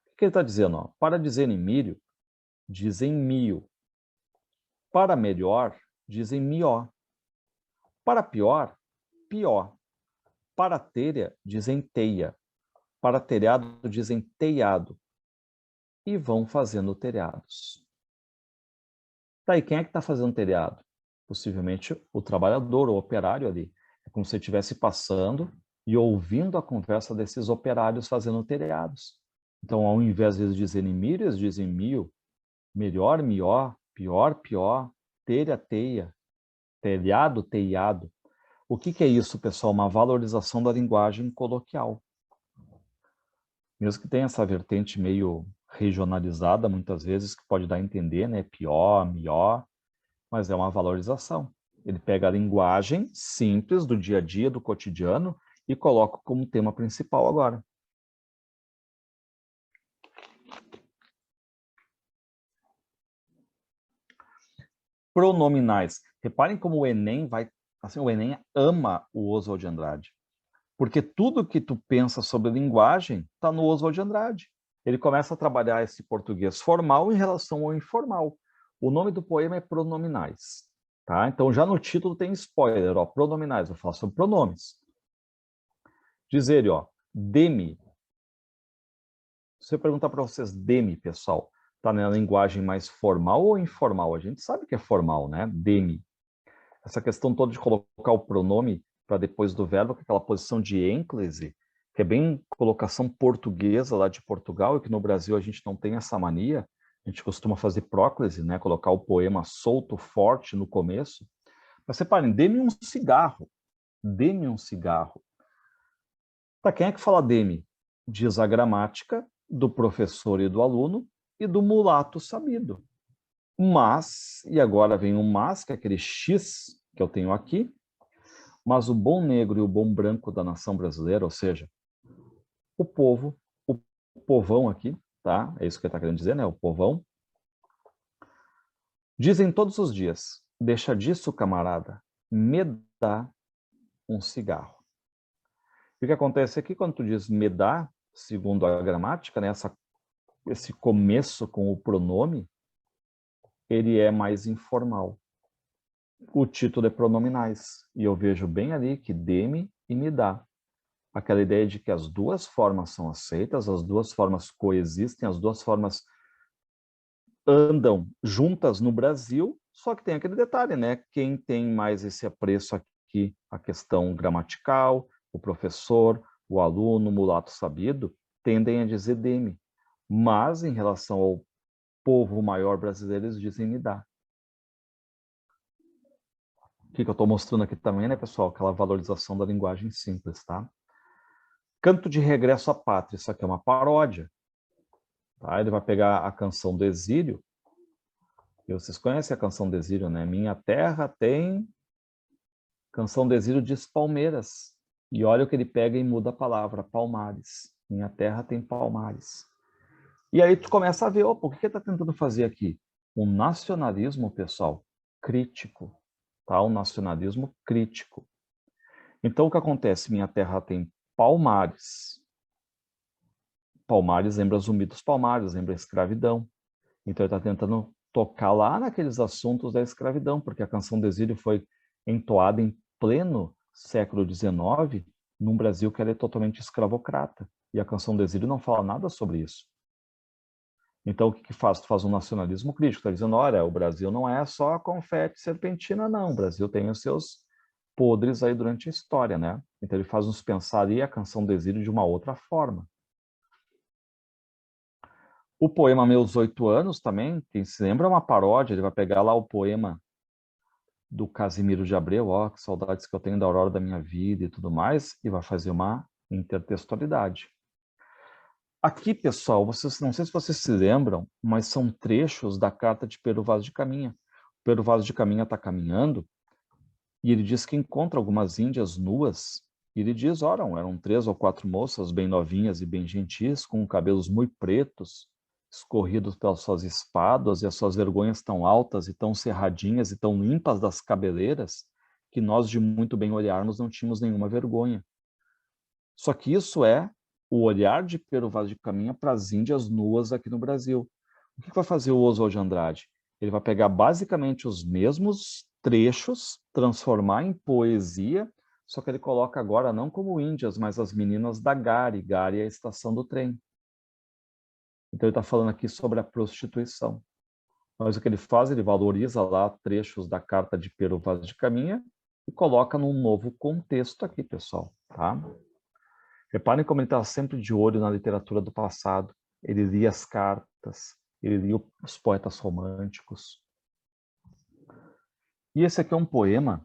O que ele está dizendo? Ó? Para dizer em milho, dizem mil. Para melhor, dizem mió. Para pior, pior. Para telha, dizem teia. Para telhado, dizem teiado. E vão fazendo telhados. Tá, e quem é que está fazendo telhado? Possivelmente o trabalhador, o operário ali. É como se ele estivesse passando e ouvindo a conversa desses operários fazendo telhados. Então, ao invés de eles dizerem milho, eles dizem mil. Melhor, mió. Pior, pior. Telha, teia. Telhado, teiado. O que é isso, pessoal? Uma valorização da linguagem coloquial. Mesmo que tenha essa vertente meio regionalizada, muitas vezes, que pode dar a entender, né? Pior, mió, mas é uma valorização. Ele pega a linguagem simples do dia a dia, do cotidiano, e coloca como tema principal agora. Pronominais. Reparem como o Enem vai... Assim, o Enem ama o Oswald de Andrade. Porque tudo que tu pensa sobre linguagem está no Oswald de Andrade. Ele começa a trabalhar esse português formal em relação ao informal. O nome do poema é Pronominais. Tá? Então, já no título tem spoiler, ó, pronominais. Eu falo sobre pronomes. Diz ele, ó, demi. Se eu perguntar para vocês, demi, pessoal, está na linguagem mais formal ou informal? A gente sabe que é formal, né? Demi. Essa questão toda de colocar o pronome para depois do verbo, com aquela posição de ênclise, que é bem colocação portuguesa lá de Portugal, e que no Brasil a gente não tem essa mania. A gente costuma fazer próclise, né? Colocar o poema solto, forte no começo. Mas reparem, dê-me um cigarro. Dê-me um cigarro. Para quem é que fala dê-me? Diz a gramática do professor e do aluno e do mulato sabido. Mas, e agora vem um mas, que é aquele X, que eu tenho aqui, mas o bom negro e o bom branco da nação brasileira, ou seja, o povo, o povão aqui, tá? É isso que ele está querendo dizer, né? O povão. Dizem todos os dias, deixa disso, camarada, me dá um cigarro. O que acontece aqui quando tu diz me dá, segundo a gramática, né? Esse começo com o pronome, ele é mais informal. O título é pronominais, e eu vejo bem ali que dê-me e me dá. Aquela ideia de que as duas formas são aceitas, as duas formas coexistem, as duas formas andam juntas no Brasil, só que tem aquele detalhe, né? Quem tem mais esse apreço aqui, a questão gramatical, o professor, o aluno, o mulato sabido, tendem a dizer dê-me. Mas, em relação ao povo maior brasileiro, eles dizem me dá. O que eu estou mostrando aqui também, né, pessoal? Aquela valorização da linguagem simples, tá? Canto de Regresso à Pátria, isso aqui é uma paródia. Tá? Ele vai pegar a canção do Exílio, e vocês conhecem a canção do Exílio, né? Minha terra tem... Canção do Exílio diz Palmeiras. E olha o que ele pega e muda a palavra, Palmares. Minha terra tem Palmares. E aí tu começa a ver, opa, o que ele está tentando fazer aqui? Um nacionalismo, pessoal, crítico. Tá? Um nacionalismo crítico. Então, o que acontece? Minha terra tem Palmares. Palmares lembra Zumbi dos Palmares, lembra a escravidão. Então, ele está tentando tocar lá naqueles assuntos da escravidão, porque a canção do Exílio foi entoada em pleno século XIX, num Brasil que era totalmente escravocrata. E a canção do Exílio não fala nada sobre isso. Então, o que faz? Tu faz um nacionalismo crítico, está dizendo, olha, o Brasil não é só confete serpentina, não. O Brasil tem os seus podres aí durante a história, né? Então, ele faz nos pensar aí a canção do Exílio de uma outra forma. O poema Meus 8 Anos também, quem se lembra, é uma paródia, ele vai pegar lá o poema do Casimiro de Abreu, ó, que saudades que eu tenho da aurora da minha vida e tudo mais, e vai fazer uma intertextualidade. Aqui, pessoal, vocês, não sei se vocês se lembram, mas são trechos da carta de Pero Vaz de Caminha. O Pero Vaz de Caminha está caminhando e ele diz que encontra algumas índias nuas. E ele diz, ora, eram 3 ou 4 moças bem novinhas e bem gentis, com cabelos muito pretos, escorridos pelas suas espadas e as suas vergonhas tão altas e tão cerradinhas e tão limpas das cabeleiras, que nós, de muito bem olharmos, não tínhamos nenhuma vergonha. Só que isso é o olhar de Pero Vaz de Caminha para as índias nuas aqui no Brasil. O que vai fazer o Oswald de Andrade? Ele vai pegar basicamente os mesmos trechos, transformar em poesia, só que ele coloca agora não como índias, mas as meninas da Gari. Gari é a estação do trem. Então ele está falando aqui sobre a prostituição. Mas o que ele faz, ele valoriza lá trechos da carta de Pero Vaz de Caminha e coloca num novo contexto aqui, pessoal, tá? Reparem como ele está sempre de olho na literatura do passado. Ele lia as cartas, ele lia os poetas românticos. E esse aqui é um poema.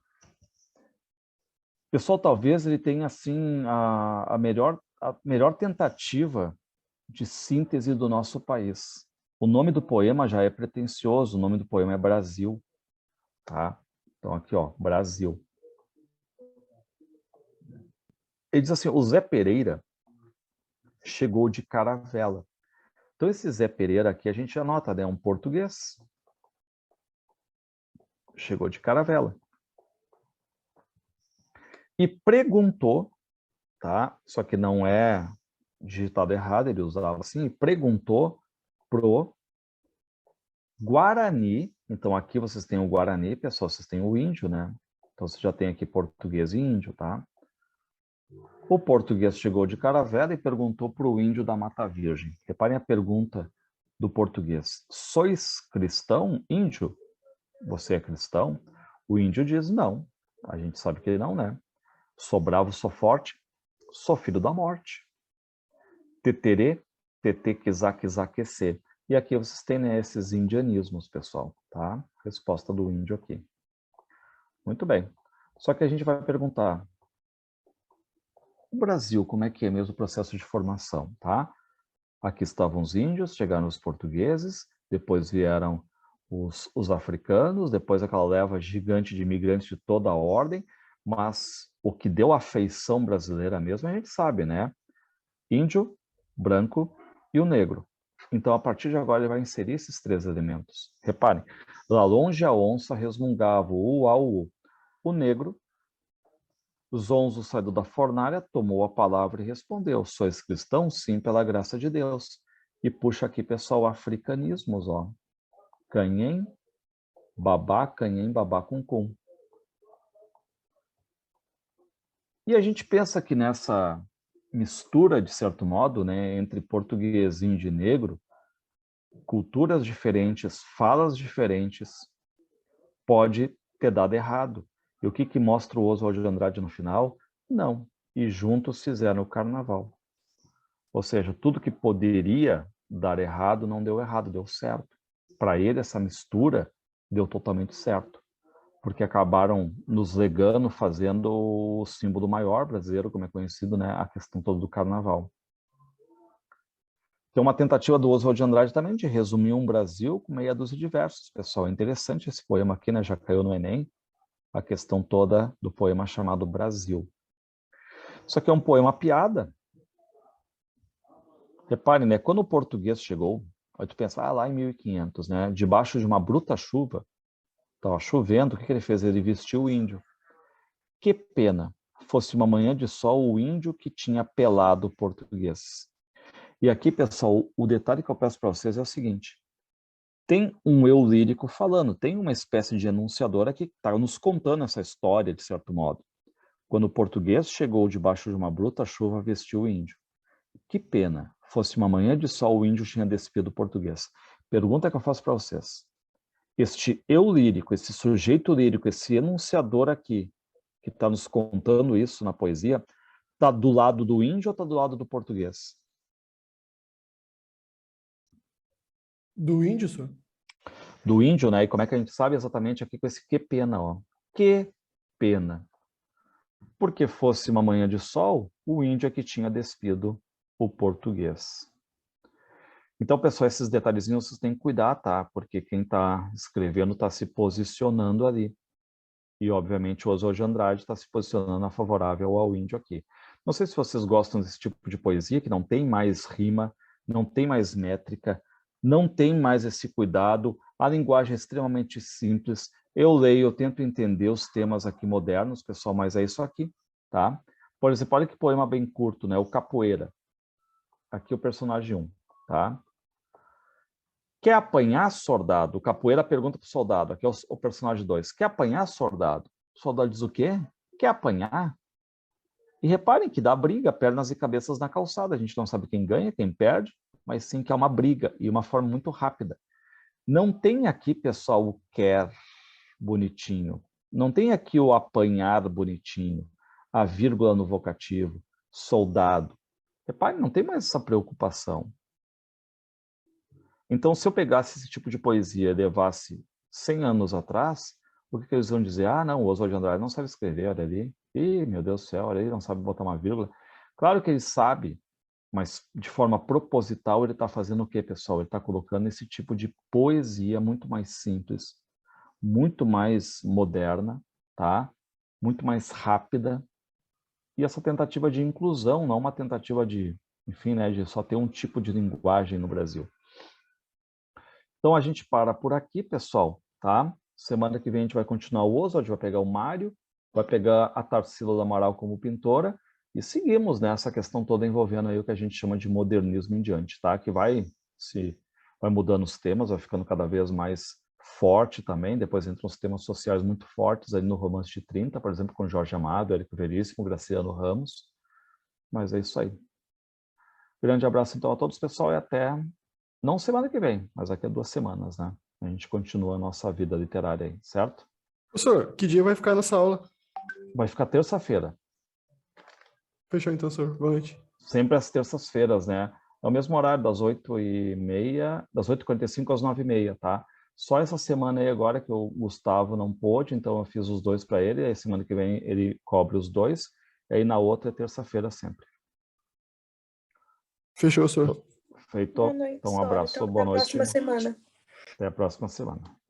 Pessoal, talvez ele tenha assim a melhor tentativa de síntese do nosso país. O nome do poema já é pretensioso, o nome do poema é Brasil, tá? Então aqui, ó, Brasil. Ele diz assim, o Zé Pereira chegou de caravela. Então esse Zé Pereira aqui a gente anota, né? Um português. Chegou de caravela. E perguntou, tá? Só que não é digitado errado, ele usava assim, perguntou pro Guarani. Então aqui vocês têm o Guarani, pessoal, vocês têm o índio, né? Então você já tem aqui português e índio, tá? O português chegou de caravela e perguntou para o índio da Mata Virgem. Reparem a pergunta do português. Sois cristão, índio? Você é cristão? O índio diz não. A gente sabe que ele não, né? Sou bravo, sou forte, sou filho da morte. Teterê, tetê, quizá, quizá, quecê. E aqui vocês têm, né, esses indianismos, pessoal, tá? Resposta do índio aqui. Muito bem. Só que a gente vai perguntar, o Brasil, como é que é mesmo o processo de formação, tá? Aqui estavam os índios, chegaram os portugueses, depois vieram os africanos, depois aquela leva gigante de imigrantes de toda a ordem, mas o que deu a feição brasileira mesmo, a gente sabe, né? Índio, branco e o negro. Então, a partir de agora, ele vai inserir esses 3 elementos. Reparem, lá longe a onça resmungava, uau, o negro, zonzo saiu da fornalha, tomou a palavra e respondeu, sois cristãos? Sim, pela graça de Deus. E puxa aqui, pessoal, africanismos, ó. Canhem, babá, com cum. E a gente pensa que nessa mistura, de certo modo, né, entre português, índio e negro, culturas diferentes, falas diferentes, pode ter dado errado. E o que mostra o Oswald de Andrade no final? Não. E juntos fizeram o carnaval. Ou seja, tudo que poderia dar errado não deu errado, deu certo. Para ele, essa mistura deu totalmente certo. Porque acabaram nos legando, fazendo o símbolo maior brasileiro, como é conhecido, né? A questão toda do carnaval. Tem uma tentativa do Oswald de Andrade também de resumir um Brasil com meia dúzia de versos. Pessoal, é interessante esse poema aqui, né? Já caiu no Enem, a questão toda do poema chamado Brasil. Isso aqui é um poema piada. Reparem, né? Quando o português chegou, aí tu pensa, lá em 1500, né? Debaixo de uma bruta chuva, estava chovendo, o que ele fez? Ele vestiu o índio. Que pena, fosse uma manhã de sol o índio que tinha pelado o português. E aqui, pessoal, o detalhe que eu peço para vocês é o seguinte. Tem um eu lírico falando, tem uma espécie de enunciador aqui que está nos contando essa história, de certo modo. Quando o português chegou debaixo de uma bruta chuva, vestiu o índio. Que pena, fosse uma manhã de sol, o índio tinha despido o português. Pergunta que eu faço para vocês. Este eu lírico, esse sujeito lírico, esse enunciador aqui, que está nos contando isso na poesia, está do lado do índio ou está do lado do português?
Do índio, senhor?
Do índio, né? E como é que a gente sabe exatamente aqui com esse que pena, ó? Que pena. Porque fosse uma manhã de sol, o índio é que tinha despido o português. Então, pessoal, esses detalhezinhos vocês têm que cuidar, tá? Porque quem está escrevendo está se posicionando ali. E, obviamente, o Oswald de Andrade está se posicionando a favorável ao índio aqui. Não sei se vocês gostam desse tipo de poesia, que não tem mais rima, não tem mais métrica, não tem mais esse cuidado, a linguagem é extremamente simples. Eu leio, eu tento entender os temas aqui modernos, pessoal, mas é isso aqui, tá? Por exemplo, olha que poema bem curto, né? O Capoeira. Aqui o personagem 1, tá? Quer apanhar, soldado? O Capoeira pergunta para o soldado, aqui é o personagem 2. Quer apanhar, soldado? O soldado diz o quê? Quer apanhar? E reparem que dá briga, pernas e cabeças na calçada. A gente não sabe quem ganha, quem perde, mas sim que é uma briga e uma forma muito rápida. Não tem aqui, pessoal, o quer bonitinho. Não tem aqui o apanhar bonitinho, a vírgula no vocativo, soldado. Reparem, não tem mais essa preocupação. Então, se eu pegasse esse tipo de poesia e levasse 100 anos atrás, o que eles vão dizer? Ah, não, o Oswald de Andrade não sabe escrever, olha ali. Ih, meu Deus do céu, olha ali, não sabe botar uma vírgula. Claro que ele sabe, mas de forma proposital ele está fazendo o quê, pessoal? Ele está colocando esse tipo de poesia muito mais simples, muito mais moderna, tá? Muito mais rápida. E essa tentativa de inclusão, não uma tentativa de, enfim, né, de só ter um tipo de linguagem no Brasil. Então a gente para por aqui, pessoal, tá? Semana que vem a gente vai continuar o Oswald, vai pegar o Mário, vai pegar a Tarsila do Amaral como pintora e seguimos nessa questão toda envolvendo aí o que a gente chama de modernismo em diante, tá? Que vai mudando os temas, vai ficando cada vez mais forte também, depois entram os temas sociais muito fortes aí no Romance de 30, por exemplo, com Jorge Amado, Érico Veríssimo, Graciano Ramos, mas é isso aí. Grande abraço então a todos, pessoal, e até não semana que vem, mas daqui a 2 semanas, né? A gente continua a nossa vida literária aí, certo?
Professor, que dia vai ficar nessa aula?
Vai ficar terça-feira.
Fechou então, senhor. Boa noite.
Sempre às terças-feiras, né? É o mesmo horário, das 8h30, das 8h45 às 9h30, tá? Só essa semana aí agora que o Gustavo não pôde, então eu fiz os 2 para ele, e aí semana que vem ele cobre os 2, e aí na outra é terça-feira sempre.
Fechou, senhor.
Feito?
Boa noite,
Então um
senhora.
abraço,
Então, até
boa
a
noite.
próxima semana.
Até a próxima semana.